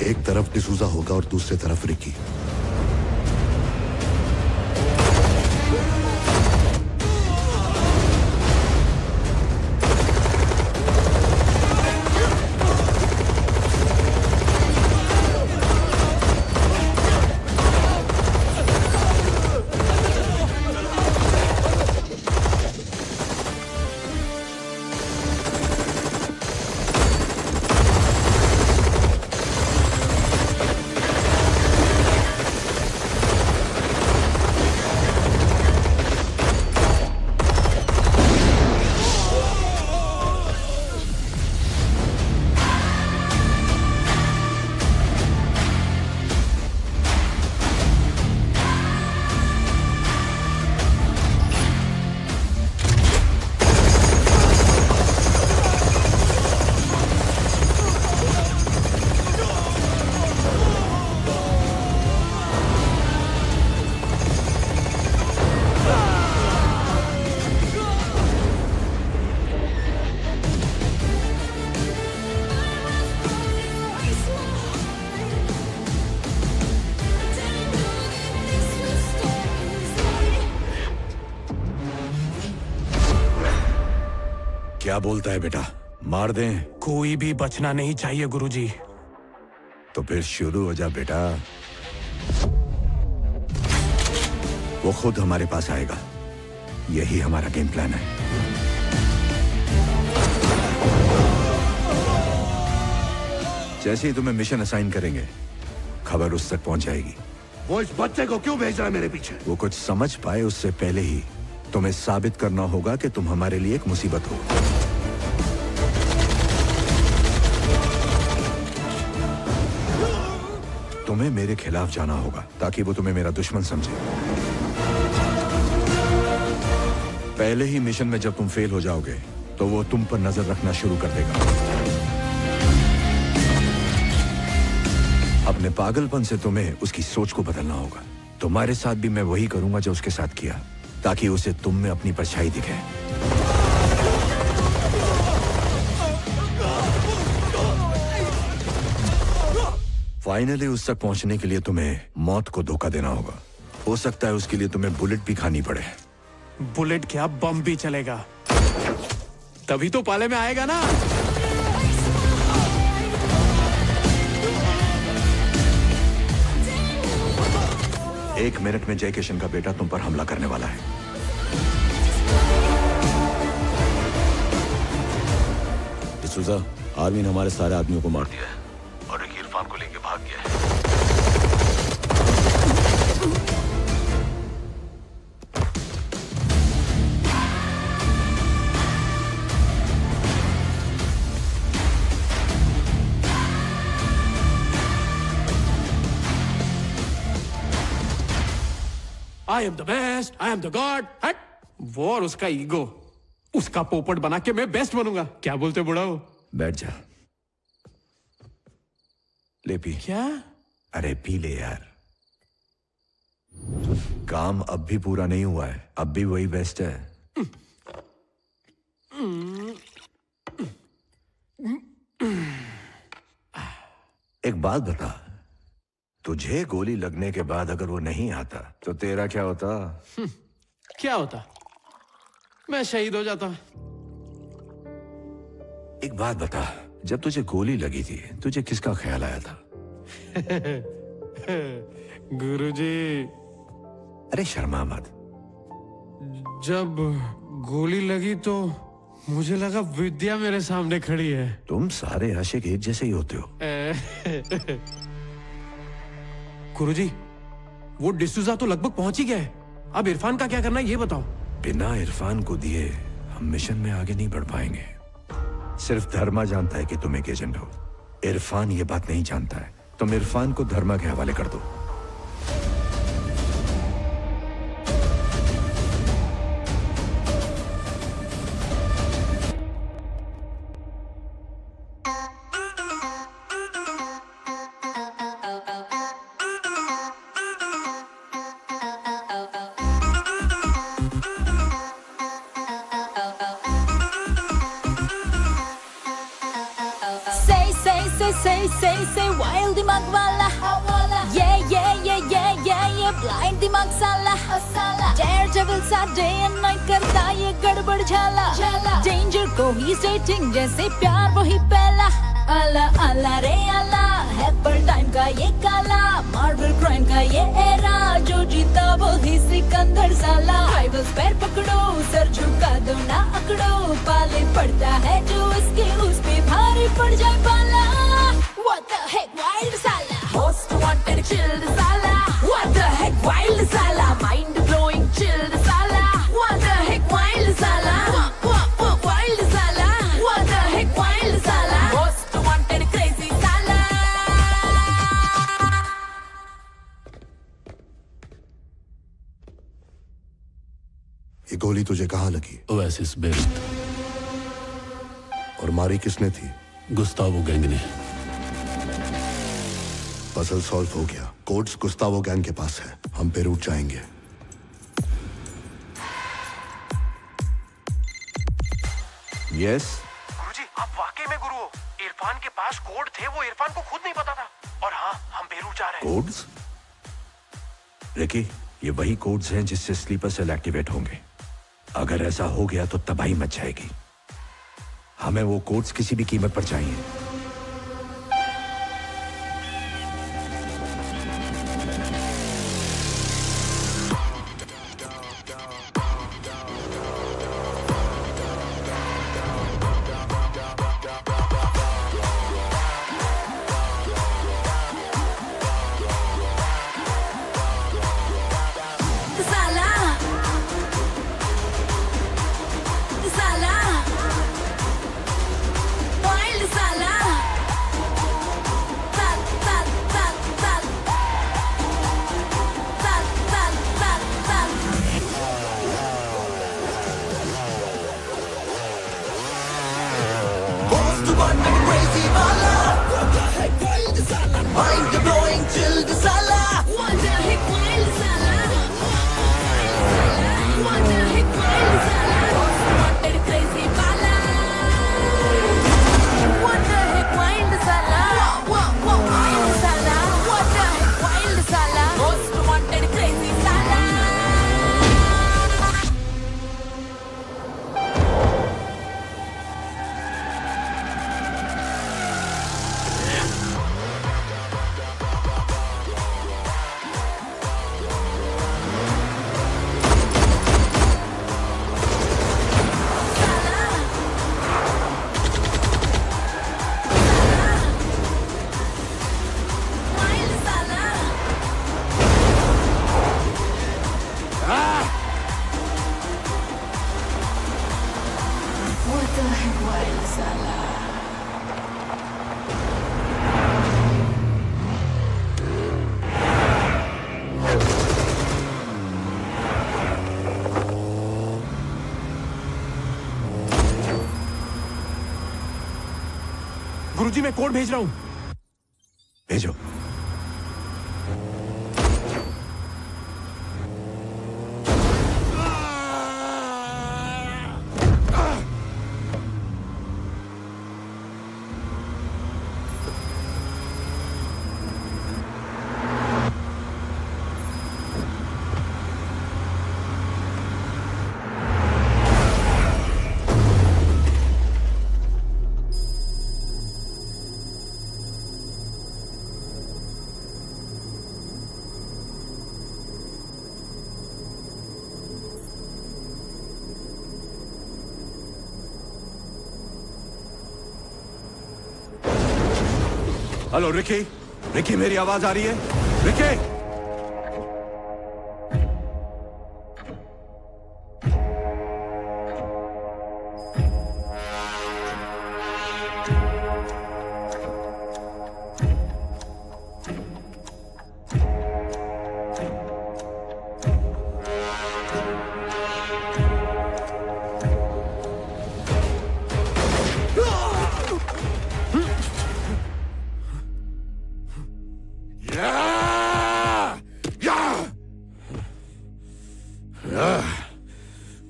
एक तरफ डिसूजा होगा और दूसरी तरफ रिकी। क्या बोलता है बेटा? मार दें? कोई भी बचना नहीं चाहिए गुरुजी। तो फिर शुरू हो जा बेटा। वो खुद हमारे पास आएगा। यही हमारा गेम प्लान है। जैसे ही तुम्हें मिशन असाइन करेंगे, खबर उस तक पहुंच जाएगी। वो इस बच्चे को क्यों भेज रहा है मेरे पीछे? वो कुछ समझ पाए उससे पहले ही तुम्हें साबित करना होगा कि तुम हमारे लिए एक मुसीबत हो। तुम्हें मेरे खिलाफ जाना होगा ताकि वो तुम्हें मेरा दुश्मन समझे। पहले ही मिशन में जब तुम फेल हो जाओगे तो वो तुम पर नजर रखना शुरू कर देगा। अपने पागलपन से तुम्हें उसकी सोच को बदलना होगा। तुम्हारे साथ भी मैं वही करूंगा जो उसके साथ किया, ताकि उसे तुम में अपनी परछाई दिखे। फाइनली उस तक पहुंचने के लिए तुम्हें मौत को धोखा देना होगा। हो सकता है उसके लिए तुम्हें बुलेट भी खानी पड़े। बुलेट क्या, बम भी चलेगा। तभी तो पाले में आएगा ना। एक मिनट में जय किशन का बेटा तुम पर हमला करने वाला है। डिसूजा, आर्मी ने हमारे सारे आदमियों को मार दिया है और एक इरफान को लेके भाग गया है। I am the best, I am the god. हट! वो और उसका ईगो, उसका पोपट बना के मैं बेस्ट बनूंगा। क्या बोलते बुढ़ाओ? बैठ जा, ले पी। क्या? अरे पी ले यार। काम अब भी पूरा नहीं हुआ है, अब भी वही बेस्ट है। एक बात बता, तुझे गोली लगने के बाद अगर वो नहीं आता तो तेरा क्या होता? क्या होता? मैं शहीद हो जाता। एक बात बता, जब तुझे गोली लगी थी तुझे किसका ख्याल आया था? गुरुजी। अरे शर्मा मत। जब गोली लगी तो मुझे लगा विद्या मेरे सामने खड़ी है। तुम सारे आशिक एक जैसे ही होते हो। गुरुजी, वो डिसूजा तो लगभग पहुंच ही गया है। अब इरफान का क्या करना है ये बताओ। बिना इरफान को दिए हम मिशन में आगे नहीं बढ़ पाएंगे। सिर्फ धर्मा जानता है कि तुम एक एजेंट हो। इरफान ये बात नहीं जानता है। तुम इरफान को धर्मा के हवाले कर दो। Say wild दिमाग वाला, yeah blind दिमाग साला, daredevil सा day and night करता ये गड़बड़ झाला, danger को ही सेटिंग जैसे प्यार वही पहला, आला आला रे आला, है पर टाइम का ये काला, मार्वल क्राइम का ये एरा, जो जीता वो ही सिकंदर साला, राइवल्स पैर पकड़ो, सर झुका दो ना अकड़ो, पाले पड़ता है जो इसके उस पे भारी पड़ जाए पाला। What the heck, wild Sala? Most wanted, chilled Sala. What the heck, wild Sala? Mind blowing, chilled Sala. What the heck, wild Sala? Wild Sala. What the heck, wild Sala? Most wanted, crazy Sala. ये गोली तुझे कहाँ लगी? Oasis best. और मारी किसने थी? Gustavo gang ने। पजल सॉल्व हो गया। कोड्स गुस्तावो गैंग के पास है। हम पेरूट जाएंगे। यस। गुरुजी, आप वाकई में गुरु हो। इरफान के पास कोड थे, वो इरफान को खुद नहीं पता था। और हाँ, हम पेरूट जा रहे हैं। कोड्स? रिकी, ये वही कोड्स हैं जिससे स्लीपर सेल एक्टिवेट होंगे। अगर ऐसा हो गया तो तबाही मच जाएगी। हमें वो कोड्स किसी भी कीमत पर चाहिए। गुरुजी, मैं कोड भेज रहा हूं। भेजो। हेलो रिकी, रिकी मेरी आवाज आ रही है? रिकी!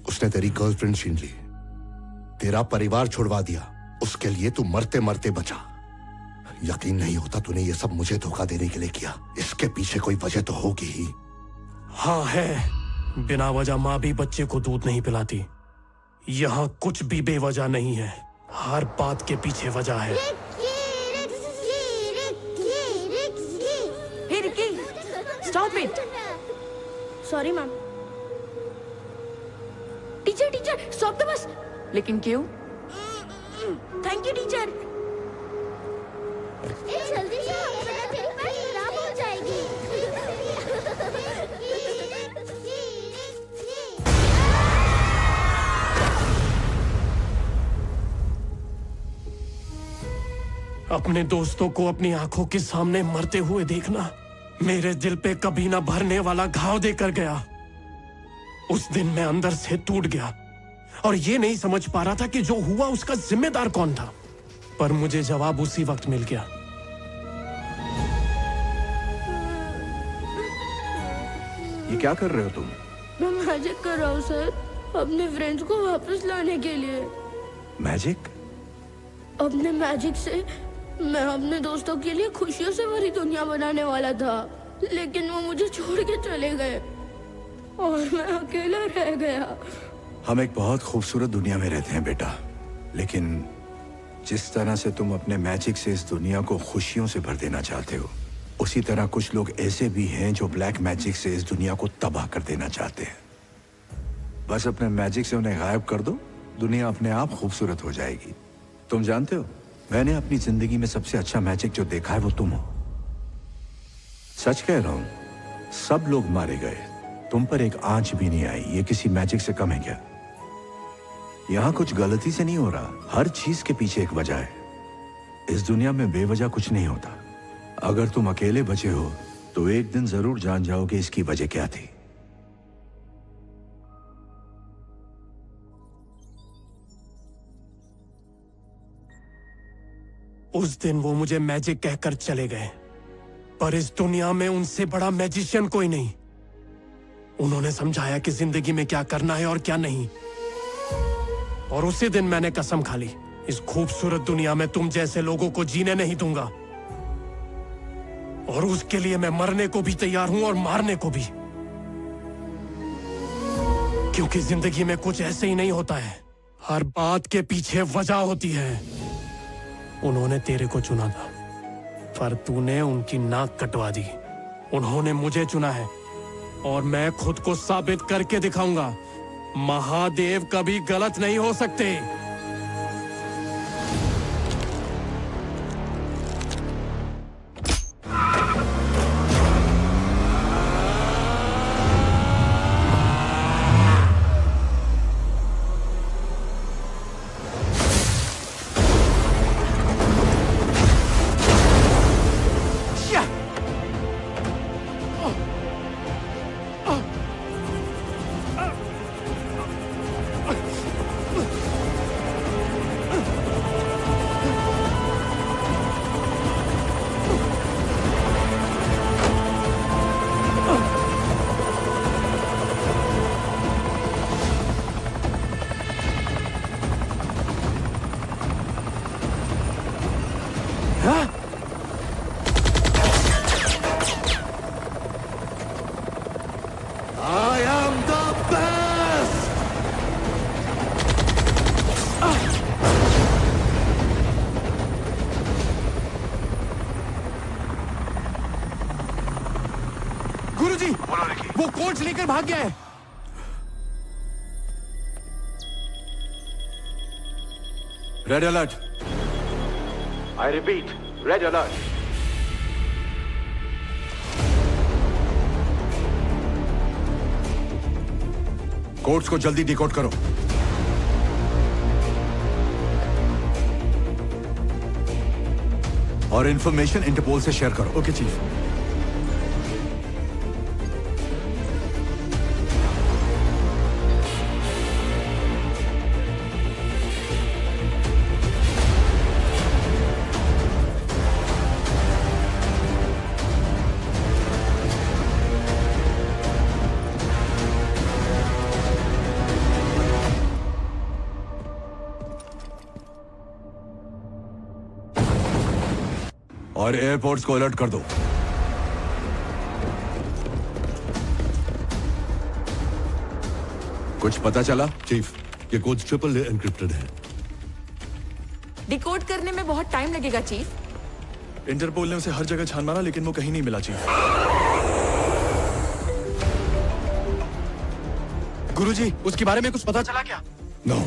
उसने तेरी गर्लफ्रेंड छीन ली, तेरा परिवार छुड़वा दिया, उसके लिए तू मरते मरते बचा। यकीन नहीं होता तूने ये सब मुझे धोखा देने के लिए किया। इसके पीछे कोई वजह तो होगी ही। हाँ है, बिना वजह माँ भी बच्चे को दूध नहीं पिलाती। यहाँ कुछ भी बेवजह नहीं है, हर बात के पीछे वजह है। Hey Ricky, stop it. Sorry ma'am. Teacher teacher, stop the bus. लेकिन क्यों? Thank you teacher. जल्दी से, तेरी बात खराब हो जाएगी। अपने दोस्तों को अपनी आंखों के सामने मरते हुए देखना मेरे दिल पे कभी ना भरने वाला घाव देकर गया। उस दिन मैं अंदर से टूट गया और ये नहीं समझ पा रहा था कि जो हुआ उसका जिम्मेदार कौन था, पर मुझे जवाब उसी वक्त मिल गया। ये क्या कर रहे हो तुम? मैं मैजिक कर रहा हूँ सर, अपने फ्रेंड्स को वापस लाने के लिए। मैजिक? अपने मैजिक से मैं अपने दोस्तों के लिए खुशियों से भरी दुनिया बनाने वाला था, लेकिन वो मुझे छोड़ के चले गए और मैं अकेला रह गया। हम एक बहुत खूबसूरत दुनिया में रहते हैं बेटा, लेकिन जिस तरह से तुम अपने मैजिक से इस दुनिया को खुशियों से भर देना चाहते हो, उसी तरह कुछ लोग ऐसे भी हैं जो ब्लैक मैजिक से इस दुनिया को तबाह कर देना चाहते हैं। बस अपने मैजिक से उन्हें गायब कर दो, दुनिया अपने आप खूबसूरत हो जाएगी। तुम जानते हो, मैंने अपनी जिंदगी में सबसे अच्छा मैजिक जो देखा है वो तुम हो। सच कह रहा हूं, सब लोग मारे गए, तुम पर एक आंच भी नहीं आई। ये किसी मैजिक से कम है क्या? यहां कुछ गलती से नहीं हो रहा, हर चीज के पीछे एक वजह है। इस दुनिया में बेवजह कुछ नहीं होता। अगर तुम अकेले बचे हो तो एक दिन जरूर जान जाओगे इसकी वजह क्या थी। उस दिन वो मुझे मैजिक कहकर चले गए, पर इस दुनिया में उनसे बड़ा मैजिशियन कोई नहीं। उन्होंने समझाया कि जिंदगी में क्या करना है और क्या नहीं। और उसी दिन मैंने कसम खा ली, इस खूबसूरत दुनिया में तुम जैसे लोगों को जीने नहीं दूंगा। और उसके लिए मैं मरने को भी तैयार हूं और मारने को भी। क्योंकि जिंदगी में कुछ ऐसे ही नहीं होता है, हर बात के पीछे वजह होती है। उन्होंने तेरे को चुना था, पर तूने उनकी नाक कटवा दी। उन्होंने मुझे चुना है और मैं खुद को साबित करके दिखाऊंगा। महादेव कभी गलत नहीं हो सकते। लेकर भाग गया है। Red alert. I repeat, red alert. Codes को जल्दी डिकोड करो। और इंफॉर्मेशन इंटरपोल से शेयर करो। Okay chief. और एयरपोर्ट्स को अलर्ट कर दो। कुछ पता चला? चीफ, ये कोड ट्रिपल एनक्रिप्टेड है। डिकोड करने में बहुत टाइम लगेगा चीफ। इंटरपोल ने उसे हर जगह छान मारा लेकिन वो कहीं नहीं मिला चीफ। गुरुजी, उसके बारे में कुछ पता चला क्या? नो।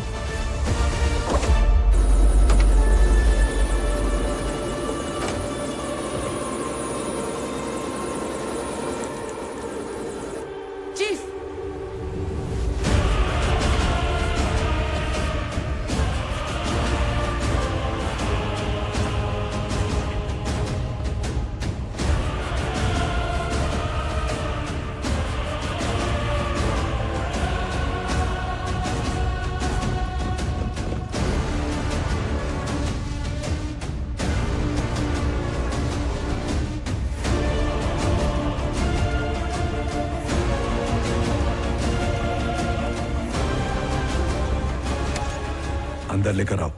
अंदर लेकर आओ।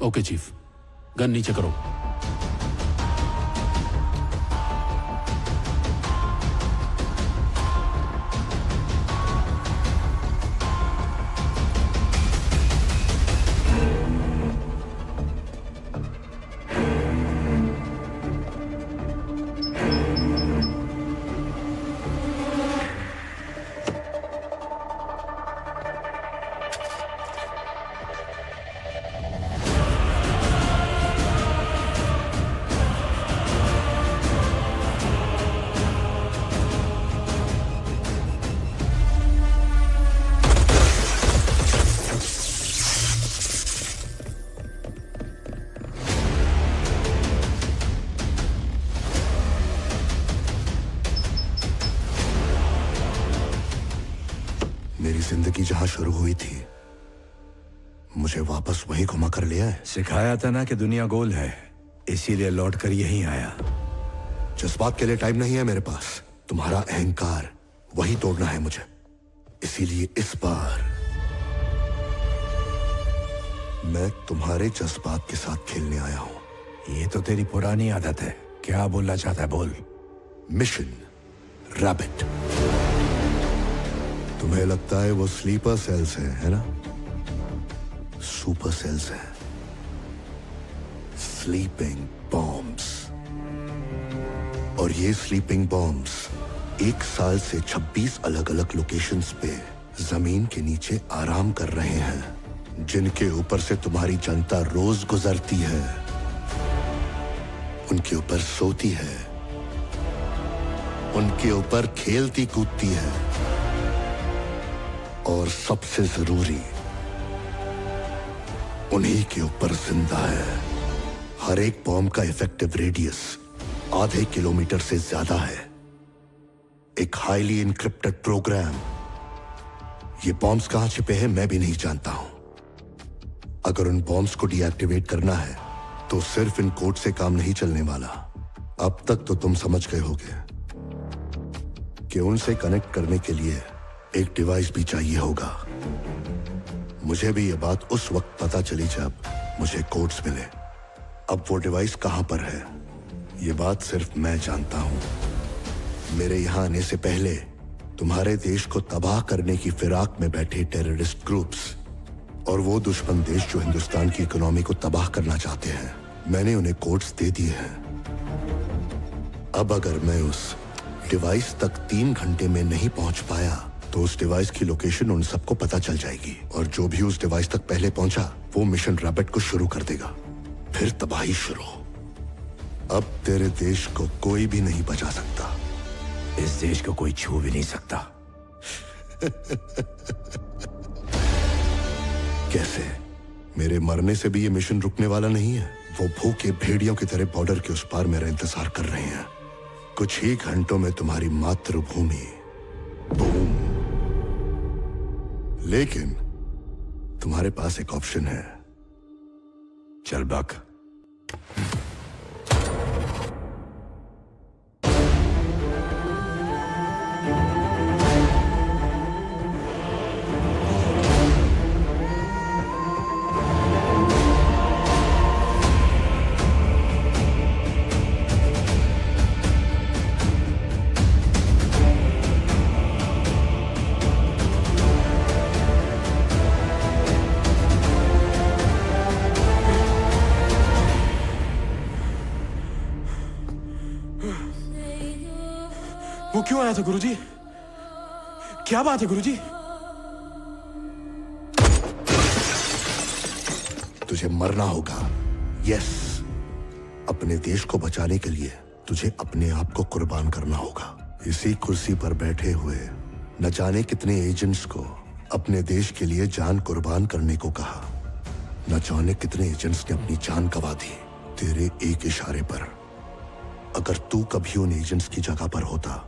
Okay chief. गन नीचे करो। जिंदगी जहां शुरू हुई थी मुझे वापस वहीं घुमा कर ले आए। सिखाया था ना कि दुनिया गोल है, इसीलिए लौट कर यहीं आया। जज्बात के लिए टाइम नहीं है मेरे पास। तुम्हारा अहंकार वही तोड़ना है मुझे, इसीलिए इस बार मैं तुम्हारे जज्बात के साथ खेलने आया हूं। ये तो तेरी पुरानी आदत है। क्या बोलना चाहता है बोल। Mission rabbit. तुम्हें लगता है वो स्लीपर सेल्स है ना? सुपर सेल्स हैं, स्लीपिंग बॉम्ब्स। और ये स्लीपिंग बॉम्ब्स 1 साल से 26 अलग अलग लोकेशंस पे जमीन के नीचे आराम कर रहे हैं, जिनके ऊपर से तुम्हारी जनता रोज गुजरती है, उनके ऊपर सोती है, उनके ऊपर खेलती कूदती है, और सबसे जरूरी उन्हीं के ऊपर जिंदा है। हर एक बॉम्ब का इफेक्टिव रेडियस आधे किलोमीटर से ज्यादा है। एक हाईली इनक्रिप्टेड प्रोग्राम। ये बॉम्ब्स कहां छिपे हैं मैं भी नहीं जानता हूं। अगर उन बॉम्ब्स को डीएक्टिवेट करना है तो सिर्फ इन कोड से काम नहीं चलने वाला। अब तक तो तुम समझ गए होगे कि उनसे कनेक्ट करने के लिए एक डिवाइस भी चाहिए होगा। मुझे भी ये बात उस वक्त पता चली जब मुझे कोड्स मिले। अब वो डिवाइस कहां पर है ये बात सिर्फ मैं जानता हूं। मेरे यहां आने से पहले तुम्हारे देश को तबाह करने की फिराक में बैठे टेररिस्ट ग्रुप्स और वो दुश्मन देश जो हिंदुस्तान की इकोनॉमी को तबाह करना चाहते हैं, मैंने उन्हें कोड्स दे दिए हैं। अब अगर मैं उस डिवाइस तक 3 घंटे में नहीं पहुंच पाया तो उस डिवाइस की लोकेशन उन सबको पता चल जाएगी, और जो भी उस डिवाइस तक पहले पहुंचा वो मिशन रैबिट को शुरू कर देगा। फिर तबाही शुरू। अब तेरे देश को कोई भी नहीं बचा सकता। इस देश को कोई छू भी नहीं सकता। कैसे? मेरे मरने से भी ये मिशन रुकने वाला नहीं है। वो भूखे भेड़ियों की तरह बॉर्डर के उस पार मेरा इंतजार कर रहे हैं। कुछ ही घंटों में तुम्हारी मातृभूमि बूम। लेकिन तुम्हारे पास एक ऑप्शन है। चल बक। वो क्यों आया था गुरुजी? क्या बात है गुरुजी? तुझे मरना होगा। यस, अपने देश को बचाने के लिए तुझे अपने आप को कुर्बान करना होगा। इसी कुर्सी पर बैठे हुए न जाने कितने एजेंट्स को अपने देश के लिए जान कुर्बान करने को कहा। न जाने कितने एजेंट्स ने अपनी जान गंवा दी तेरे एक इशारे पर। अगर तू कभी उन एजेंट्स की जगह पर होता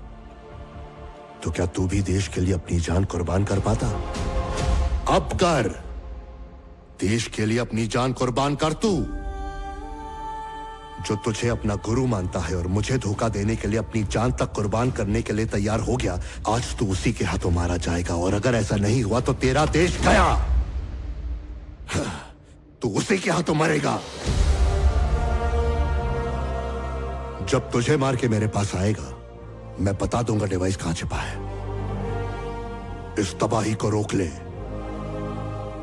तो क्या तू भी देश के लिए अपनी जान कुर्बान कर पाता? अब कर। देश के लिए अपनी जान कुर्बान कर तू, जो तुझे अपना गुरु मानता है और मुझे धोखा देने के लिए अपनी जान तक कुर्बान करने के लिए तैयार हो गया। आज तू उसी के हाथों मारा जाएगा, और अगर ऐसा नहीं हुआ तो तेरा देश गया। तू उसी के हाथों मरेगा। जब तुझे मार के मेरे पास आएगा मैं बता दूंगा डिवाइस कहां छिपा है। इस तबाही को रोक ले।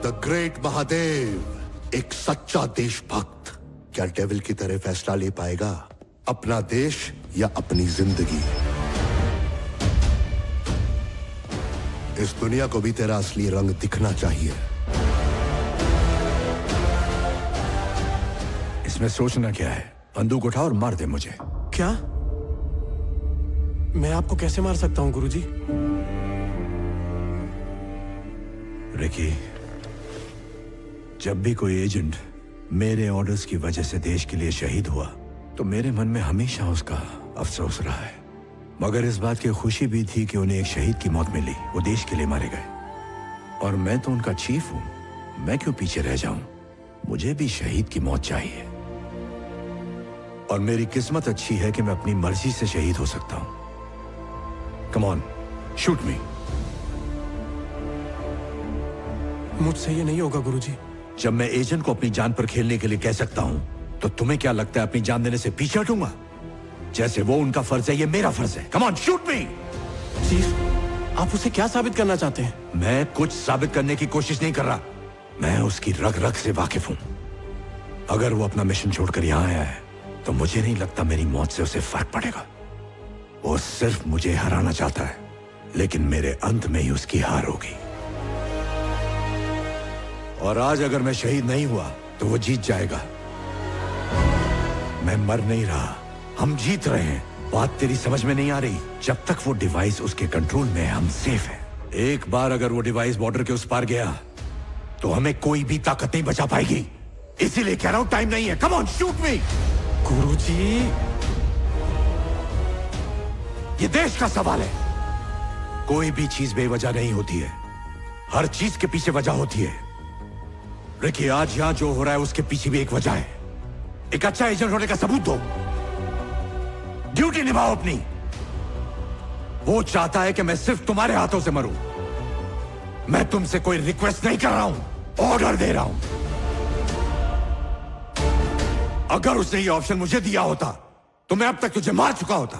द ग्रेट महादेव, एक सच्चा देशभक्त, क्या डेविल की तरह फैसला ले पाएगा? अपना देश या अपनी जिंदगी? इस दुनिया को भी तेरा असली रंग दिखना चाहिए। इसमें सोचना क्या है? बंदूक उठा और मार दे मुझे। क्या? मैं आपको कैसे मार सकता हूं गुरुजी? रिकी, जब भी कोई एजेंट मेरे ऑर्डर्स की वजह से देश के लिए शहीद हुआ तो मेरे मन में हमेशा उसका अफसोस रहा है। मगर इस बात की खुशी भी थी कि उन्हें एक शहीद की मौत मिली। वो देश के लिए मारे गए। और मैं तो उनका चीफ हूं, मैं क्यों पीछे रह जाऊं? मुझे भी शहीद की मौत चाहिए। और मेरी किस्मत अच्छी है कि मैं अपनी मर्जी से शहीद हो सकता हूं। कम ऑन, शूट मी। मुझसे ये नहीं होगा गुरुजी। जब मैं एजेंट को अपनी जान पर खेलने के लिए कह सकता हूं, तो तुम्हें क्या लगता है अपनी जान देने से पीछे हटूंगा? जैसे वो उनका फर्ज है, ये मेरा फर्ज है। Come on, shoot me. Chief, आप उसे क्या साबित करना चाहते हैं? मैं कुछ साबित करने की कोशिश नहीं कर रहा। मैं उसकी रग रग से वाकिफ हूं। अगर वो अपना मिशन छोड़कर यहां आया है, तो मुझे नहीं लगता मेरी मौत से उसे फर्क पड़ेगा। वो सिर्फ मुझे हराना चाहता है, लेकिन मेरे अंत में ही उसकी हार होगी। और आज अगर मैं शहीद नहीं हुआ, तो वो जीत जाएगा। मैं मर नहीं रहा, हम जीत रहे हैं। बात तेरी समझ में नहीं आ रही? जब तक वो डिवाइस उसके कंट्रोल में है, हम सेफ हैं। एक बार अगर वो डिवाइस बॉर्डर के उस पार गया, तो हमें कोई भी ताकत नहीं बचा पाएगी। इसीलिए कह रहा हूं, टाइम नहीं है। कम ऑन, शूट मी। गुरुजी, ये देश का सवाल है। कोई भी चीज बेवजह नहीं होती है, हर चीज के पीछे वजह होती है। रिकी, आज यहां जो हो रहा है उसके पीछे भी एक वजह है। एक अच्छा एजेंट होने का सबूत दो, ड्यूटी निभाओ अपनी। वो चाहता है कि मैं सिर्फ तुम्हारे हाथों से मरूं। मैं तुमसे कोई रिक्वेस्ट नहीं कर रहा हूं, ऑर्डर दे रहा हूं। अगर उसने ये ऑप्शन मुझे दिया होता, तो मैं अब तक तुझे मार चुका होता।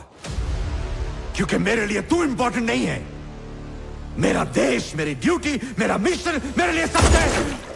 क्योंकि मेरे लिए तू इंपॉर्टेंट नहीं है। मेरा देश, मेरी ड्यूटी, मेरा मिशन मेरे लिए सब है।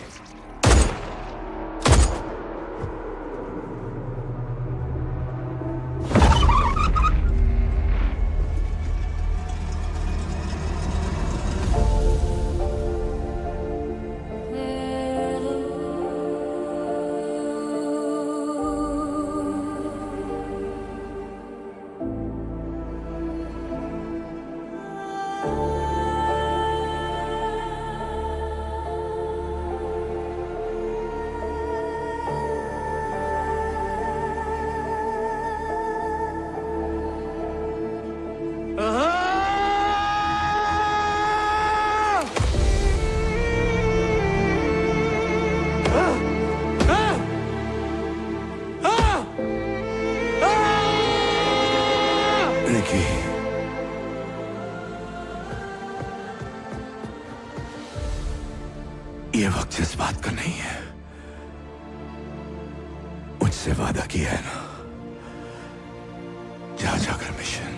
ये वक्त इस बात का नहीं है। मुझसे वादा किया है ना, जा जाकर मिशन।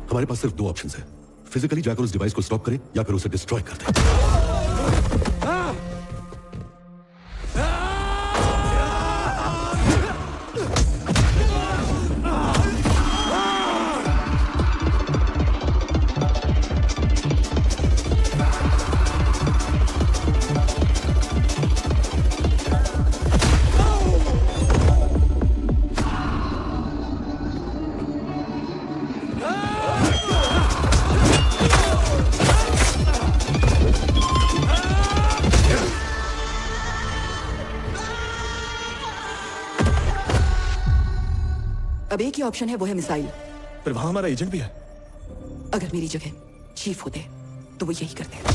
हमारे पास सिर्फ दो ऑप्शंस हैं। फिजिकली जाकर उस डिवाइस को स्टॉप करें या फिर उसे डिस्ट्रॉय कर दें। अब एक ही ऑप्शन है, वो है मिसाइल। पर वहां हमारा एजेंट भी है। अगर मेरी जगह चीफ होते तो वो यही करते।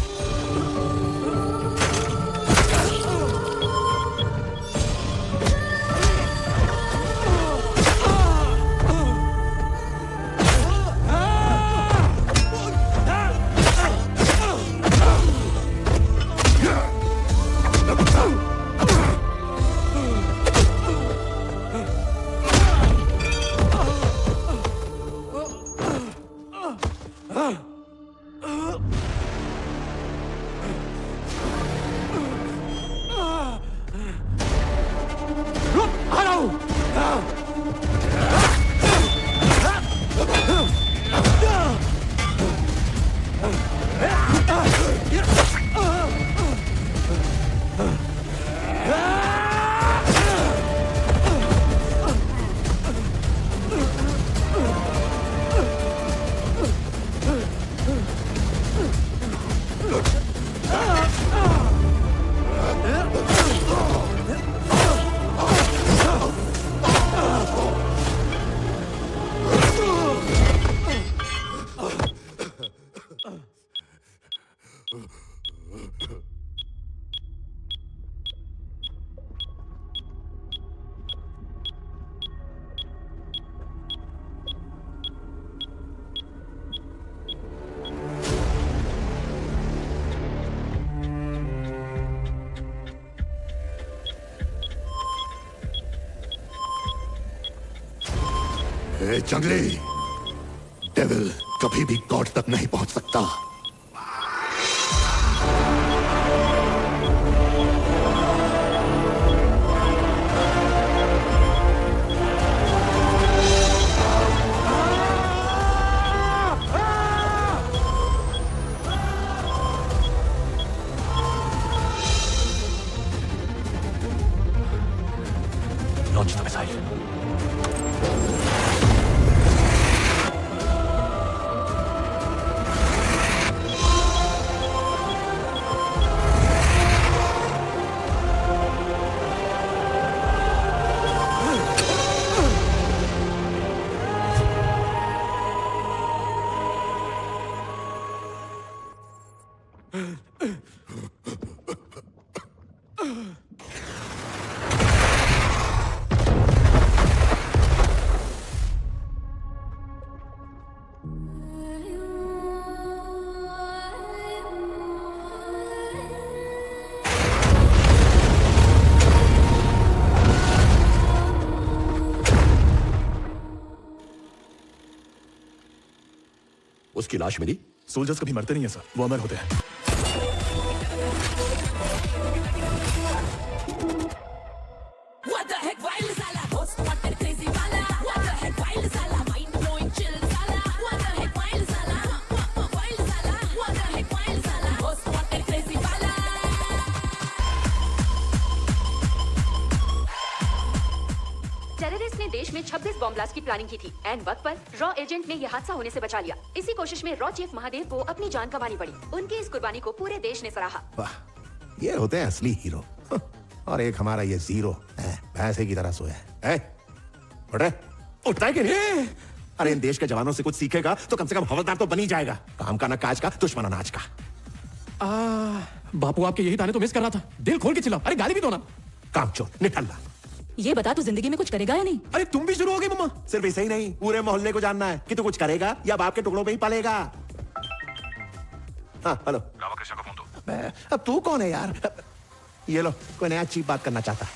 ए जंगली, डेविल कभी भी गॉड तक नहीं पहुंच सकता। Launch the missile. उसकी लाश मिली? सोल्जर्स कभी मरते नहीं है सर, वो अमर होते हैं। टेररिस्ट ने देश में 26 बॉम्ब ब्लास्ट की प्लानिंग की थी। एंड वक्त पर रॉ एजेंट ने यह हादसा होने से बचा लिया। इसी कोशिश में रॉ चीफ महादेव को अपनी जान गंवानी पड़ी। उनकी इस कुर्बानी को पूरे देश ने सराहा। वाह, ये होते हैं असली हीरो। और एक हमारा ये जीरो भैंसे की तरह सोया है। उठ रहे? उठता है कि नहीं? अरे इन देश के जवानों से कुछ सीखेगा तो कम से कम हवलदार तो बनी जाएगा। काम का न काज का, दुश्मन अनाज का। बापू आपके यही ताने तो मिस कर रहा था। दिल खोल के चिल्लाओ। अरे गाली भी दो ना। कामचोर, निठल्ला। ये बता तू जिंदगी में कुछ करेगा या नहीं? अरे तुम भी शुरू हो गई मम्मा। सिर्फ ऐसे ही नहीं, पूरे मोहल्ले को जानना है कि तू कुछ करेगा या बाप के टुकड़ों पे ही पलेगा। हाँ हेलो, रामाकृष्ण को फोन दो। अब तू कौन है यार? ये लो, कोई नया चीप बात करना चाहता है।